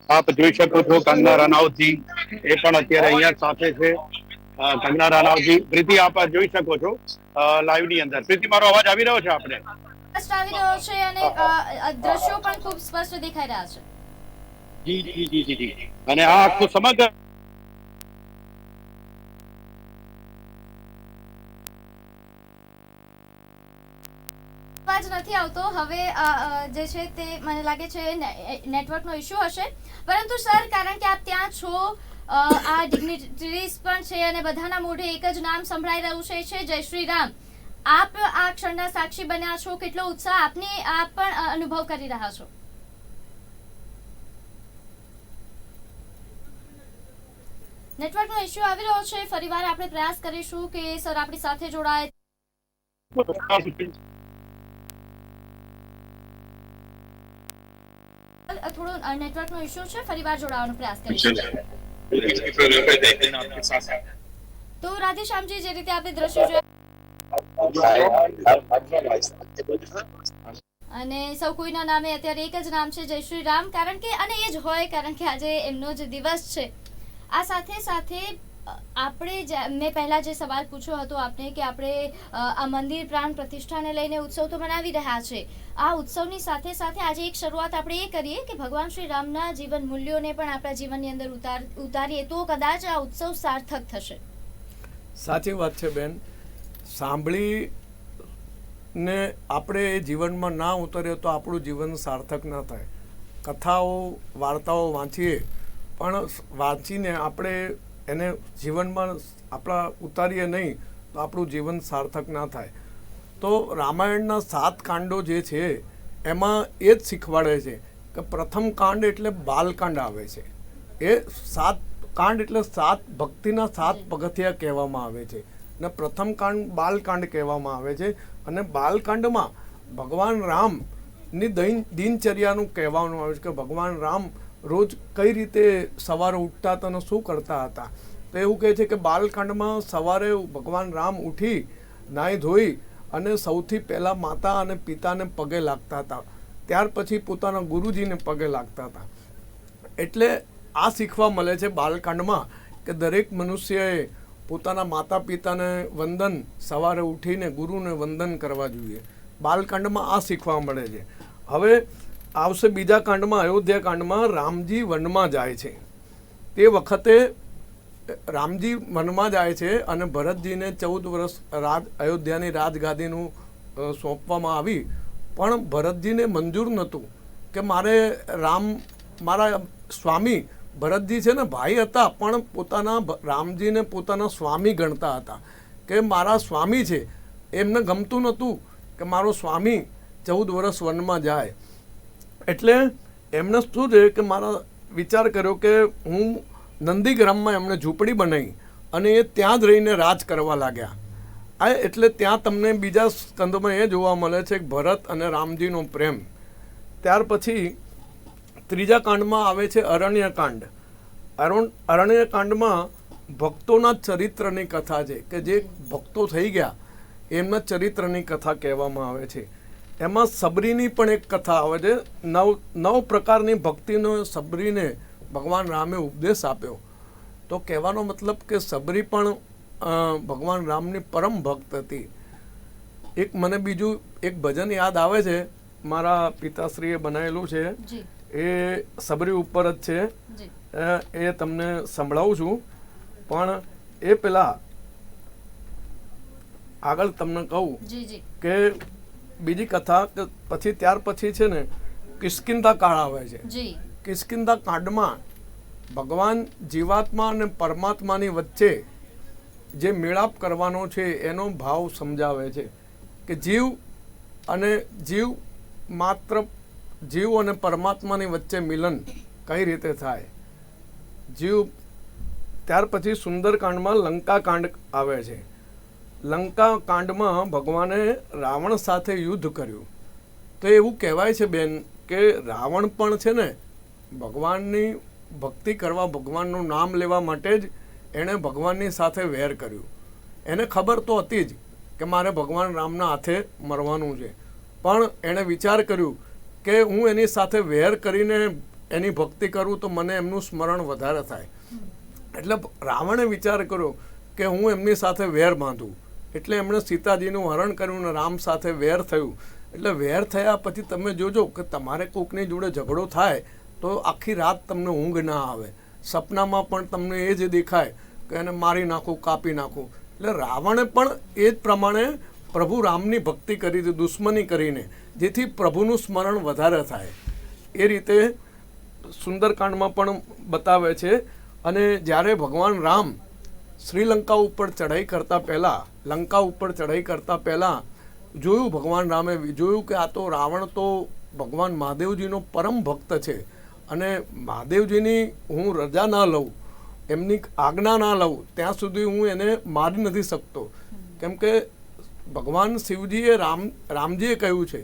આપ જોઈ શકો છો કંગના રનૌતજી એ પણ અત્યારે અહીંયા સાથે છે. કંગના રનૌતજી, પ્રીતિ આપ જોઈ શકો છો લાઈવ ની અંદર. પ્રીતિ, મારો અવાજ આવી રહ્યો છે આપને? સ્પષ્ટ આવી રહ્યો છે અને દ્રશ્યો પણ ખૂબ સ્પષ્ટ દેખાઈ રહ્યા છે. જી જી જી જી જી. અને આ આખું સમગ્ર અવાજ નથી આવતો. હવે જે છે તે મને લાગે છે નેટવર્કનો ઇશ્યુ હશે. પરંતુ સર, કારણ કે આપ ત્યાં છો, આ ડિગ્નિટરીઝ પણ છે અને બધાના મોઢે એક જ નામ સંભળાઈ રહ્યું છે, જય શ્રી રામ. આપ આ ક્ષણના સાક્ષી બન્યા છો. કેટલો ઉત્સાહ આપ પણ અનુભવ કરી રહ્યા છો. નેટવર્કનો ઇશ્યુ આવી રહ્યો છે. ફરીવાર આપણે પ્રયાસ કરીશું કે સર આપણી સાથે જોડાય. થોડો નેટવર્કનો ઇશ્યુ છે, ફરીવાર જોડાવાનો પ્રયાસ કરીશું. તો રાધેશ્યામજી, જે રીતે આપણે દ્રશ્યો જોયા અને સૌ કોઈના નામે અત્યારે એક જ નામ છે, જય શ્રી રામ. કારણ કે અને એ જ હોય, કારણ કે આજે એમનો જ દિવસ છે. આ સાથે સાથે મેં પહેલા જે સવાલ પૂછ્યો હતો આપને કે આપણે આ મંદિર પ્રાણ પ્રતિષ્ઠાને લઈને ઉત્સવ તો મનાવી રહ્યા છે, આ ઉત્સવની સાથે સાથે આજે એક શરૂઆત આપણે એ કરીએ કે ભગવાન શ્રી રામના જીવન મૂલ્યોને પણ આપણા જીવનની અંદર ઉતારીએ તો કદાચ આ ઉત્સવ સાર્થક થશે. સાચી વાત છે બેન. સાંભળીને આપણે જીવનમાં ના ઉતરીએ તો આપણું જીવન સાર્થક ના થાય. કથાઓ વાર્તાઓ વાંચીએ પણ વાંચીને આપણે એને જીવનમાં આપણા ઉતારીએ નહીં તો આપણું જીવન સાર્થક ના થાય. તો રામાયણના 7 કાંડો જે છે એમાં એ જ શીખવાડે છે કે પ્રથમ કાંડ એટલે બાલકાંડ આવે છે. એ 7 કાંડ એટલે 7 ભક્તિના 7 પગથિયા કહેવામાં આવે છે ને પ્રથમ કાંડ બાલકાંડ કહેવામાં આવે છે. અને બાલકાંડમાં ભગવાન રામની દિનચર્યાનું કહેવાનું આવે છે કે ભગવાન રામ રોજ કઈ રીતે સવારે ઉઠતા હતા અને શું કરતા હતા. તો એવું કહે છે કે બાલકાંડમાં સવારે ભગવાન રામ ઉઠી નાહી ધોઈ અને સૌથી પહેલાં માતા અને પિતાને પગે લાગતા હતા, ત્યાર પછી પોતાના ગુરુજીને પગે લાગતા હતા. એટલે આ શીખવા મળે છે બાલકાંડમાં કે દરેક મનુષ્યએ પોતાના માતા પિતાને વંદન સવારે ઉઠીને ગુરુને વંદન કરવા જોઈએ. બાલકાંડમાં આ શીખવા મળે છે. હવે આવશે બીજા કાંડમાં, અયોધ્યા કાંડમાં રામજી વનમાં જાય છે. તે વખતે રામજી વનમાં જાય છે અને ભરતજીને 14 વર્ષ અયોધ્યાની રાજગાદીનું સોંપવામાં આવી, પણ ભરતજીને મંજૂર નહોતું કે મારા સ્વામી ભરતજી છે ને ભાઈ હતા પણ રામજીને પોતાના સ્વામી ગણતા હતા કે મારા સ્વામી છે. એમને ગમતું નહોતું કે મારો સ્વામી 14 વર્ષ વનમાં જાય. એટલે એમને શું છે કે મારા વિચાર કર્યો કે હું નંદીગ્રામમાં એમને ઝૂંપડી બનાવી અને એ ત્યાં જ રહીને રાજ કરવા લાગ્યા. એટલે ત્યાં તમને બીજા સ્કંદમાં એ જોવા મળે છે કે ભરત અને રામજીનો પ્રેમ. ત્યાર પછી ત્રીજા કાંડમાં આવે છે અરણ્યકાંડ. અરણ્યકાંડમાં ભક્તોના ચરિત્રની કથા છે કે જે ભક્તો થઈ ગયા એમના ચરિત્રની કથા કહેવામાં આવે છે. એમાં સબરીની પણ એક કથા આવે છે. 9 પ્રકારની ભક્તિનો સબરીને ભગવાન રામે ઉપદેશ આપ્યો. તો કહેવાનો મતલબ કે સબરી પણ ભગવાન રામની પરમ ભક્ત હતી. મને બીજું એક ભજન યાદ આવે છે, મારા પિતાશ્રીએ બનાવેલું છે, એ સબરી ઉપર જ છે. એ તમને સંભળાવું છું, પણ એ પહેલાં આગળ તમને કહું કે બીજી કથા પછી ત્યાર પછી છે ને કિષ્કિંધા કાળ આવે છે. કિષ્કિંધા કાંડમાં ભગવાન જીવાત્મા અને પરમાત્માની વચ્ચે જે મેળાપ કરવાનો છે એનો ભાવ સમજાવે છે કે જીવ અને પરમાત્માની વચ્ચે મિલન કઈ રીતે થાય. ત્યાર પછી સુંદરકાંડમાં લંકા કાંડ આવે છે. લંકા કાંડમાં ભગવાને રાવણ સાથે યુદ્ધ કર્યું. તો એવું કહેવાય છે બેન કે રાવણ પણ છે ને ભગવાનની ભક્તિ કરવા, ભગવાનનું નામ લેવા માટે જ એણે ભગવાનની સાથે વેર કર્યું. એને ખબર તો હતી જ કે મારે ભગવાન રામના હાથે મરવાનું છે, પણ એણે વિચાર કર્યું કે હું એની સાથે વેર કરીને એની ભક્તિ કરું તો મને એમનું સ્મરણ વધારે થાય. એટલે રાવણે વિચાર કર્યો કે હું એમની સાથે વેર બાંધું. એટલે એમણે સીતાજીનું હરણ કર્યું અને રામ સાથે વેર થયું. એટલે વેર થયા પછી તમે જોજો કે તમારે કોકની જોડે ઝઘડો થાય તો આખી રાત તમને ઊંઘ ના આવે. સપનામાં પણ તમને એ જ દેખાય કે એને મારી નાખું, કાપી નાખું. એટલે રાવણે પણ એ જ પ્રમાણે પ્રભુ રામની ભક્તિ કરી હતી દુશ્મની કરીને, જેથી પ્રભુનું સ્મરણ વધારે થાય. એ રીતે સુંદરકાંડમાં પણ બતાવે છે. અને જ્યારે ભગવાન રામ લંકા ઉપર ચઢાઈ કરતા પહેલાં જોયું, ભગવાન રામે જોયું કે આ તો રાવણ તો ભગવાન મહાદેવજીનો પરમ ભક્ત છે અને મહાદેવજીની હું રજા ના લઉં, એમની આજ્ઞા ના લઉં ત્યાં સુધી હું એને મારી નથી શકતો. કેમ કે ભગવાન શિવજીએ રામજીએ કહ્યું છે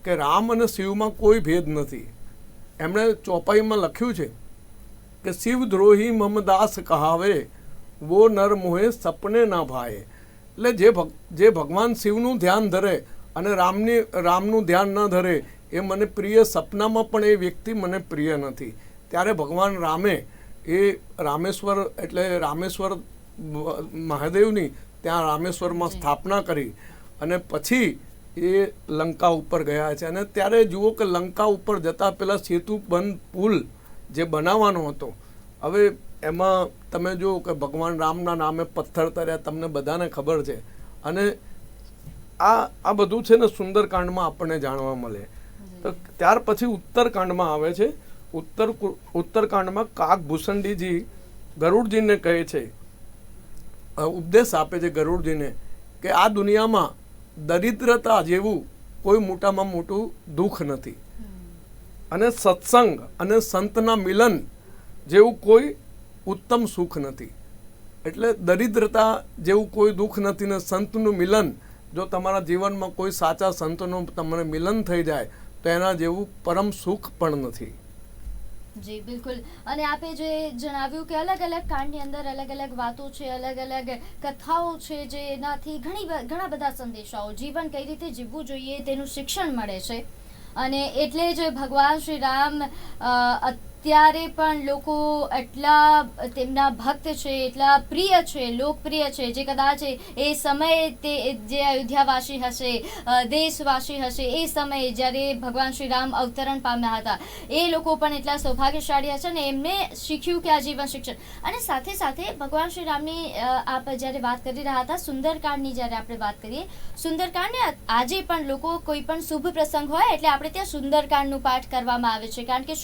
કે રામ અને શિવમાં કોઈ ભેદ નથી. એમણે ચોપાઈમાં લખ્યું છે કે શિવ દ્રોહી મમદાસ કહાવે વો નર મોહે સપને ના ભાએ. એટલે જે ભગવાન શિવનું ધ્યાન ધરે અને રામનું ધ્યાન ન ધરે એ મને પ્રિય, સપનામાં પણ એ વ્યક્તિ મને પ્રિય નથી. ત્યારે ભગવાન રામે એ રામેશ્વર મહાદેવની ત્યાં રામેશ્વરમાં સ્થાપના કરી અને પછી એ લંકા ઉપર ગયા છે. અને ત્યારે જુઓ કે લંકા ઉપર જતા પેલા સેતુબંધ પુલ જે બનાવવાનો હતો, હવે એમાં તમે જુઓ કે ભગવાન રામના નામે પથ્થર તર્યા, તમને બધાને ખબર છે. અને આ બધું છે ને સુંદરકાંડમાં આપણને જાણવા મળે. તો ત્યાર પછી ઉત્તરકાંડમાં આવે છે. ઉત્તરકાંડમાં કાગભૂષણજીજી ગરુડજીને કહે છે, ઉપદેશ આપે છે ગરુડજીને કે આ દુનિયામાં દરિદ્રતા જેવું કોઈ મોટામાં મોટું દુઃખ નથી, અને સત્સંગ અને સંતના મિલન જેવું કોઈ ઉત્તમ સુખ નથી. એટલે દરિદ્રતા જેવું કોઈ દુઃખ નથી ને સંતનું મિલન, જો તમારા જીવનમાં કોઈ સાચા સંતનું તમને મિલન થઈ જાય તો એના જેવું પરમ સુખ પણ નથી. જી બિલકુલ. અને આપે જે જણાવ્યું કે અલગ અલગ કાંડની અંદર અલગ અલગ વાતો છે, અલગ અલગ કથાઓ છે, જેનાથી ઘણા બધા સંદેશાઓ, જીવન કઈ રીતે જીવવું જોઈએ તેનું શિક્ષણ મળે છે. અને એટલે જ ભગવાન શ્રી રામ અત્યારે પણ લોકો એટલા તેમના ભક્ત છે, એટલા પ્રિય છે, લોકપ્રિય છે, જે કદાચ એ સમયે તે જે અયોધ્યાવાસી હશે, દેશવાસી હશે, એ સમયે જ્યારે ભગવાન શ્રી રામ અવતરણ પામ્યા હતા, એ લોકો પણ એટલા સૌભાગ્યશાળી હશે ને એમને શીખ્યું કે આ જીવન શિક્ષણ. અને સાથે સાથે ભગવાન શ્રી રામની આપ જ્યારે વાત કરી રહ્યા હતા, સુંદરકાંડની જ્યારે આપણે વાત કરીએ, સુંદરકાંડને આજે પણ લોકો કોઈ પણ શુભ પ્રસંગ હોય એટલે આપણે ત્યાં સુંદરકાંડનું પાઠ કરવામાં આવે છે, કારણ કે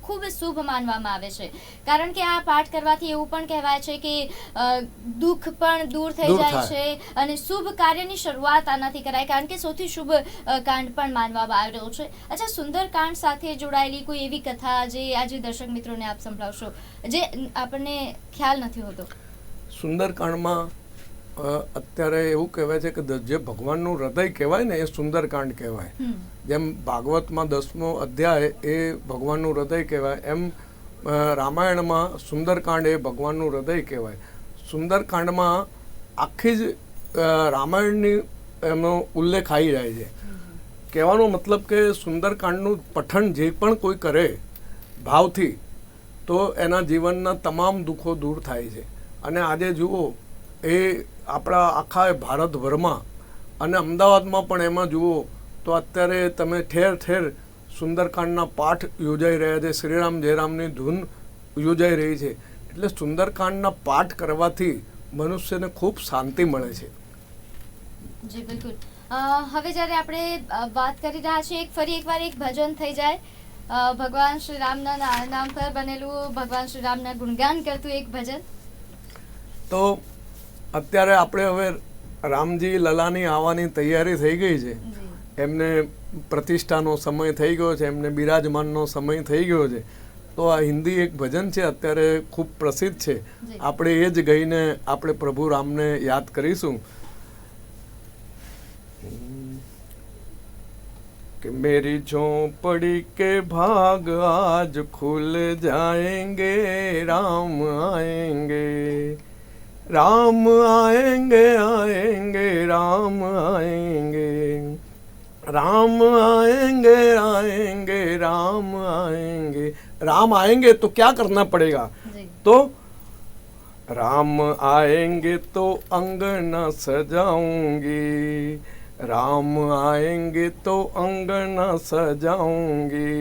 ખૂબ શુભ માનવામાં આવે છે. કારણ કે આ પાઠ કરવાથી એવું પણ કહેવાય છે કે દુઃખ પણ દૂર થઈ જાય છે અને શુભ કાર્યની શરૂઆત આનાથી કરાય, કારણ કે સૌથી શુભ કાંડ પણ માનવામાં આવ્યો છે. અચ્છા, સુંદરકાંડ સાથે જોડાયેલી કોઈ એવી કથા જે આજે દર્શક મિત્રોને આપ સંભળાવશો જે આપણને ખ્યાલ નથી હોતો? સુંદરકાંડમાં અત્યારે એવું કહેવાય છે કે જે ભગવાનનું હૃદય કહેવાય ને એ સુંદરકાંડ કહેવાય. જેમ ભાગવતમાં 10મો અધ્યાય એ ભગવાનનું હૃદય કહેવાય, એમ રામાયણમાં સુંદરકાંડ એ ભગવાનનું હૃદય કહેવાય. સુંદરકાંડમાં આખી જ રામાયણની એનો ઉલ્લેખ આવી જાય છે. કહેવાનો મતલબ કે સુંદરકાંડનું પઠન જે પણ કોઈ કરે ભાવથી તો એના જીવનના તમામ દુઃખો દૂર થાય છે. અને આજે જુઓ એ આપણા આખા ભારતભરમાં અને અમદાવાદમાં પણ એમાં જુઓ તો અત્યારે તમે ઠેર ઠેર સુંદરકાંડના પાઠ યોજાઈ રહ્યા છે, શ્રીરામ જયરામની ધૂન યોજાઈ રહી છે. એટલે સુંદરકાંડના પાઠ કરવાથી મનુષ્યને ખૂબ શાંતિ મળે છે. જી બિલકુલ. હવે જ્યારે આપણે વાત કરી રહ્યા છીએ, ફરી એકવાર એક ભજન થઈ જાય, ભગવાન શ્રી રામના નામ પર બનેલું, ભગવાન શ્રી રામના ગુણગાન કરતું એક ભજન. તો અત્યારે આપણે હવે રામજી લલાની આવવાની તૈયારી થઈ ગઈ છે. એમને પ્રતિષ્ઠાનો સમય થઈ ગયો છે, એમને બિરાજમાનનો સમય થઈ ગયો છે. તો આ હિન્દી એક ભજન છે, અત્યારે ખૂબ પ્રસિદ્ધ છે. આપણે એ જ ગઈને આપણે પ્રભુ રામને યાદ કરીશું कि मेरी झोंपड़ी के भाग आज खुल जाएंगे, राम आएंगे, राम आएंगे, आएंगे, राम आएंगे, राम आएंगे, आएंगे, राम आएंगे. राम आएंगे तो क्या करना पड़ेगा? तो राम आएंगे तो अंगना सजाऊंगी, राम आएंगे तो अंगना सजाऊंगी,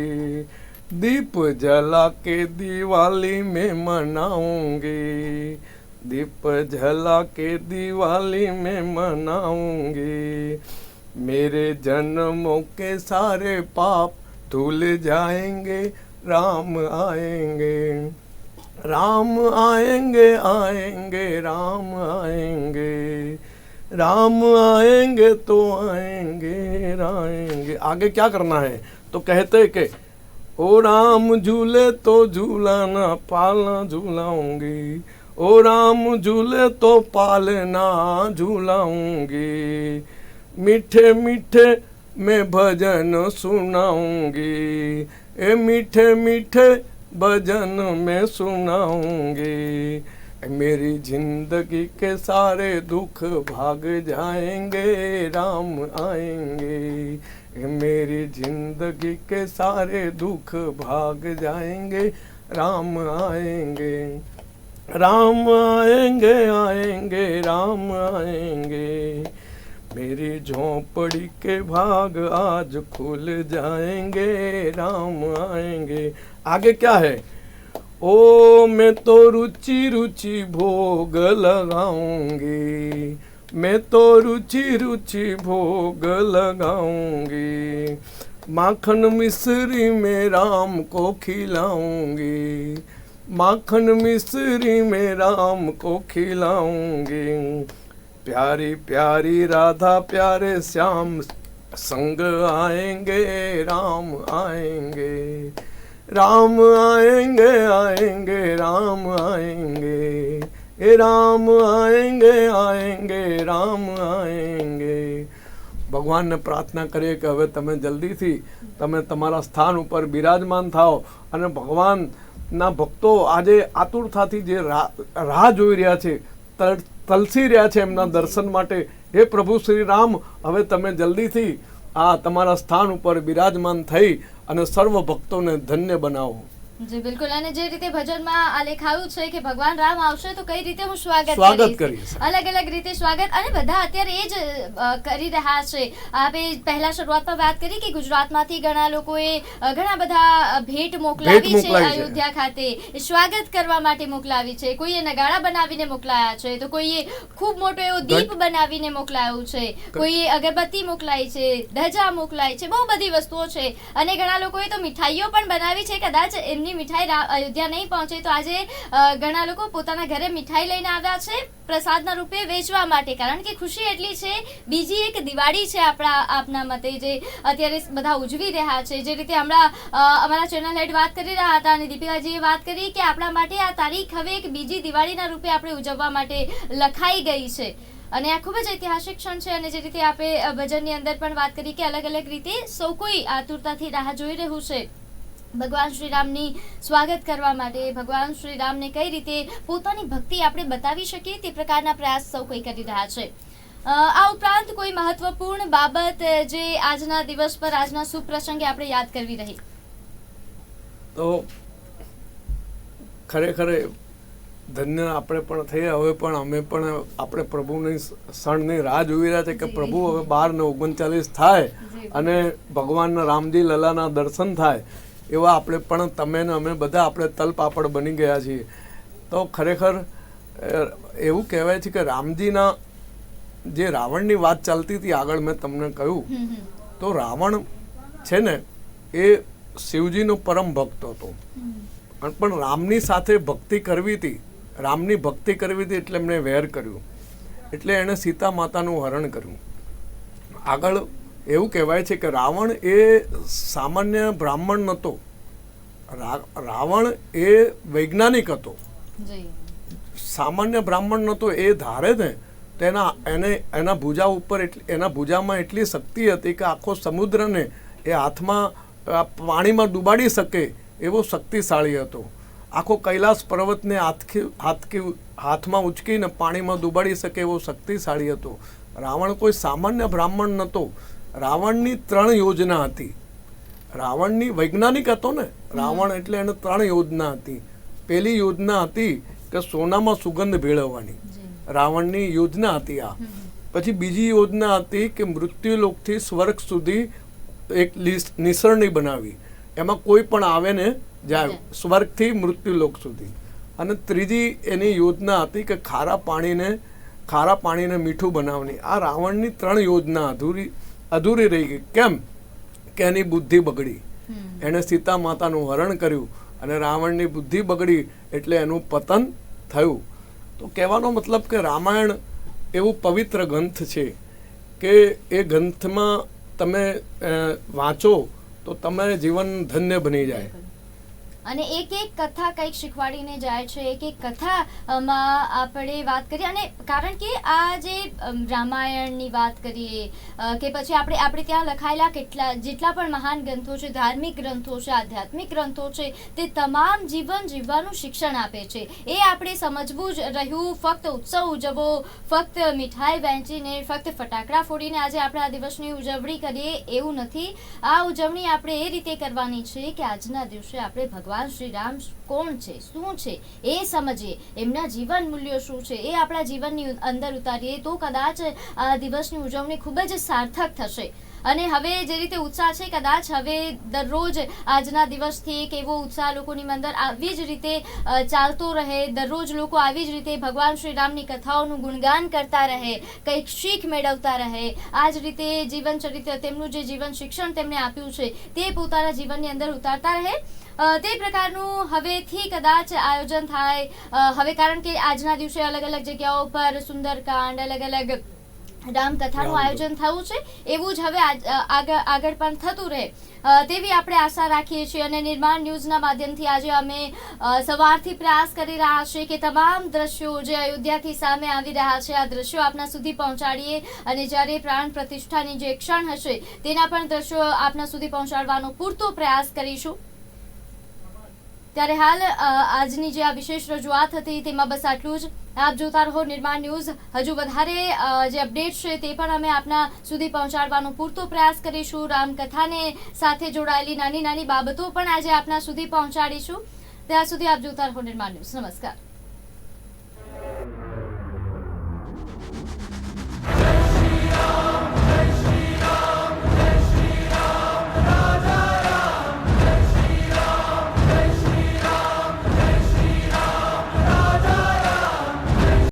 दीप जला के दिवाली में मनाऊंगी, दीप जला के दिवाली में मनाऊंगी, मेरे जन्मों के सारे पाप धुल जाएंगे, राम आएंगे, राम आएंगे, आएंगे, राम आएंगे, राम आएंगे तो आएंगे, आएंगे. आगे क्या करना है? तो कहते कि ओ राम झूले तो झूलाना, पालना झूलाऊंगी, ओ राम झूले तो पालना झूलाऊंगी, मीठे मीठे मैं भजन सुनाऊंगी, ए मीठे मीठे भजन में सुनाऊंगी, मेरी जिंदगी के सारे दुख भाग जाएंगे, राम आएंगे, मेरी जिंदगी के सारे दुख भाग जाएंगे, राम आएंगे, राम आएंगे आएंगे राम आएंगे, मेरी झोंपड़ी के भाग आज खुल जाएंगे, राम आएंगे। आगे क्या है? ओ मैं तो रुचि रुचि भोग लगाऊंगी, मैं तो रुचि रुचि भोग लगाऊंगी, माखन मिश्री में राम को खिलाऊंगी, माखन मिश्री में राम को खिलाऊंगी, प्यारी प्यारी राधा प्यारे श्याम संग आएंगे, राम आएंगे, राम आएंगे आएंगे राम आएंगे, ए राम आएंगे आएंगे राम आएंगे। ભગવાનને પ્રાર્થના કરીએ કે હવે તમે જલ્દીથી તમે તમારા સ્થાન ઉપર બિરાજમાન થાઓ અને ભગવાનના ભક્તો આજે આતુરતાથી જે રાહ જોઈ રહ્યા છે, તલસી રહ્યા છે એમના દર્શન માટે, હે પ્રભુ શ્રી રામ હવે તમે જલ્દીથી આ તમારા સ્થાન ઉપર બિરાજમાન થઈ અને સર્વ ભક્તોને ધન્ય બનાવો। જી બિલકુલ, અને જે રીતે ભજનમાં આ લેખાયું છે કે ભગવાન રામ આવશે તો કઈ રીતે હું સ્વાગત કરીશ, અલગ અલગ રીતે સ્વાગત, અને બધા અત્યારે એ જ કરી રહ્યા છે। આપણે પહેલા શરૂઆતમાં વાત કરી કે ગુજરાતમાંથી ઘણા લોકોએ ઘણા બધા ભેટ મોકલાવી છે અયોધ્યા ખાતે, સ્વાગત કરવા માટે મોકલાવી છે, કોઈએ નગાડા બનાવીને મોકલાયા છે, તો કોઈએ ખૂબ મોટો એવો દીપ બનાવીને મોકલાયું છે, કોઈએ અગરબત્તી મોકલાઈ છે, ધજા મોકલાઈ છે, બહુ બધી વસ્તુઓ છે, અને ઘણા લોકોએ તો મીઠાઈઓ પણ બનાવી છે। કદાચ એમની મીઠાઈ અયોધ્યા નહીં પહોંચે તો આજે ઘણા લોકો પોતાના ઘરે મીઠાઈ લઈને આવ્યા છે પ્રસાદના રૂપે વેચવા માટે, કારણ કે ખુશી એટલી છે। બીજી એક દિવાળી છે આપના મતે જે અત્યારે બધા ઉજવી રહ્યા છે, જે રીતે હમણાં અમારા ચેનલ હેડ વાત કરી રહ્યા હતા અને દીપિકાજીએ વાત કરી કે આપણા માટે આ તારીખ હવે એક બીજી દિવાળીના રૂપે આપણે ઉજવવા માટે લખાઈ ગઈ છે, અને આ ખૂબ જ ઐતિહાસિક ક્ષણ છે। અને જે રીતે આપણે ભજનની અંદર પણ વાત કરી કે અલગ અલગ રીતે સૌ કોઈ આતુરતાથી રાહ જોઈ રહ્યું છે ભગવાન શ્રી રામની સ્વાગત કરવા માટે, ભગવાન શ્રી રામને કઈ રીતે પોતાની ભક્તિ આપણે બતાવી શકીએ તે પ્રકારના પ્રયાસ સૌ કોઈ કરી રહ્યા છે। આ ઉપરાંત કોઈ મહત્વપૂર્ણ બાબત જે આજના દિવસ પર આજના શુભ પ્રસંગે આપણે યાદ કરવી રહી? તો ખરેખર ધન્ય આપણે પણ થઈએ। હવે પણ અમે પણ આપણે પ્રભુની ક્ષણની રાહ જોઈ રહ્યા છે કે પ્રભુ હવે 12:39 થાય અને ભગવાનના રામજી લલાના દર્શન થાય, એવા આપણે પણ તમે ને અમે બધા આપણે તલપાપડ બની ગયા છીએ। તો ખરેખર એવું કહેવાય છે કે રામજીના જે રાવણની વાત ચાલતી હતી આગળ મેં તમને કહ્યું, તો રાવણ છે ને એ શિવજીનો પરમ ભક્ત હતો, પણ રામની સાથે ભક્તિ કરવી હતી, રામની ભક્તિ કરવી હતી એટલે એમણે વેર કર્યું, એટલે એણે સીતા માતાનું હરણ કર્યું। આગળ એવું કહેવાય છે કે રાવણ એ સામાન્ય બ્રાહ્મણ નહોતો, રાવણ એ વૈજ્ઞાનિક હતો, સામાન્ય બ્રાહ્મણ નહોતો। એ ધારે ને તો એના ભુજા ઉપર એના ભુજામાં એટલી શક્તિ હતી કે આખો સમુદ્રને એ હાથમાં પાણીમાં ડૂબાડી શકે એવો શક્તિશાળી હતો, આખો કૈલાસ પર્વતને હાથમાં ઉચકીને પાણીમાં ડૂબાડી શકે એવો શક્તિશાળી હતો। રાવણ કોઈ સામાન્ય બ્રાહ્મણ નહોતો, રાવણની 3 યોજના હતી, રાવણની વૈજ્ઞાનિક હતો ને રાવણ, એટલે એને 3 યોજના હતી। પહેલી યોજના હતી કે સોનામાં સુગંધ ભેળવવાની, રાવણની યોજના હતી આ। પછી બીજી યોજના હતી કે મૃત્યુલોકથી સ્વર્ગ સુધી એક નિસરણી બનાવી, એમાં કોઈ પણ આવે ને જાય સ્વર્ગથી મૃત્યુલોક સુધી। અને ત્રીજી એની યોજના હતી કે ખારા પાણીને મીઠું બનાવવાની। આ રાવણની 3 યોજના અધૂરી રહી ગઈ। કેમ કે એની બુદ્ધિ બગડી, એણે સીતા માતાનું હરણ કર્યું અને રાવણની બુદ્ધિ બગડી એટલે એનું પતન થયું। તો કહેવાનો મતલબ કે રામાયણ એવું પવિત્ર ગ્રંથ છે કે એ ગ્રંથમાં તમે વાંચો તો તમારે જીવન ધન્ય બની જાય। અને એક એક કથા કંઈક શીખવાડીને જાય છે, એક એક કથામાં આપણે વાત કરીએ, અને કારણ કે આ જે રામાયણની વાત કરીએ કે પછી આપણે ત્યાં લખાયેલા જેટલા પણ મહાન ગ્રંથો છે, ધાર્મિક ગ્રંથો છે, આધ્યાત્મિક ગ્રંથો છે, તે તમામ જીવન જીવવાનું શિક્ષણ આપે છે। એ આપણે સમજવું જ રહ્યું, ફક્ત ઉત્સવ ઉજવવો, ફક્ત મીઠાઈ વહેંચીને, ફક્ત ફટાકડા ફોડીને આજે આપણે આ દિવસની ઉજવણી કરીએ એવું નથી। આ ઉજવણી આપણે એ રીતે કરવાની છે કે આજના દિવસે આપણે ભગવાન ભગવાન શ્રી રામ કોણ છે, શું છે એ સમજીએ, એમના જીવન મૂલ્યો શું છે એ આપણા જીવનની અંદર ઉતારીએ તો કદાચ આ દિવસની ઉજવણી ખૂબ જ સાર્થક થશે. અને હવે જે રીતે ઉત્સાહ છે, કદાચ હવે દરરોજ આજના દિવસથી એક એવો ઉત્સાહ લોકોની અંદર આવી જ રીતે ચાલતો રહે, દરરોજ લોકો આવી જ રીતે ભગવાન શ્રી રામની કથાઓનું ગુણગાન કરતા રહે, કંઈક શીખ મેળવતા રહે, આ જ રીતે જીવન ચરિત્ર, તેમનું જે જીવન શિક્ષણ તેમણે આપ્યું છે તે પોતાના જીવનની અંદર ઉતારતા રહે, તે પ્રકારનું હવેથી કદાચ આયોજન થાય. હવે કારણ કે આજના દિવસે અલગ અલગ જગ્યાઓ પર સુંદરકાંડ, અલગ અલગ રામકથાનું આયોજન થયું છે, એવું જ હવે આગળ પણ થતું રહે તેવી આપણે આશા રાખીએ છીએ. અને નિર્માણ ન્યૂઝના માધ્યમથી આજે અમે સવારથી પ્રયાસ કરી રહ્યા છીએ કે તમામ દ્રશ્યો જે અયોધ્યાથી સામે આવી રહ્યા છે, આ દ્રશ્યો આપના સુધી પહોંચાડીએ, અને જ્યારે પ્રાણ પ્રતિષ્ઠાની જે ક્ષણ હશે તેના પણ દ્રશ્યો આપના સુધી પહોંચાડવાનો પૂરતો પ્રયાસ કરીશું. ત્યારે હાલ આજની જે આ વિશેષ રજૂઆત હતી તેમાં બસ આટલું જ. આપ જોતા રહો નિર્માણ ન્યૂઝ. હજુ વધારે જે અપડેટ છે તે પણ અમે આપના સુધી પહોંચાડવાનો પૂરતો પ્રયાસ કરીશું. રામકથાને સાથે જોડાયેલી નાની નાની બાબતો પણ આજે આપના સુધી પહોંચાડીશું. ત્યાં સુધી આપ જોતા રહો નિર્માણ ન્યૂઝ. નમસ્કાર.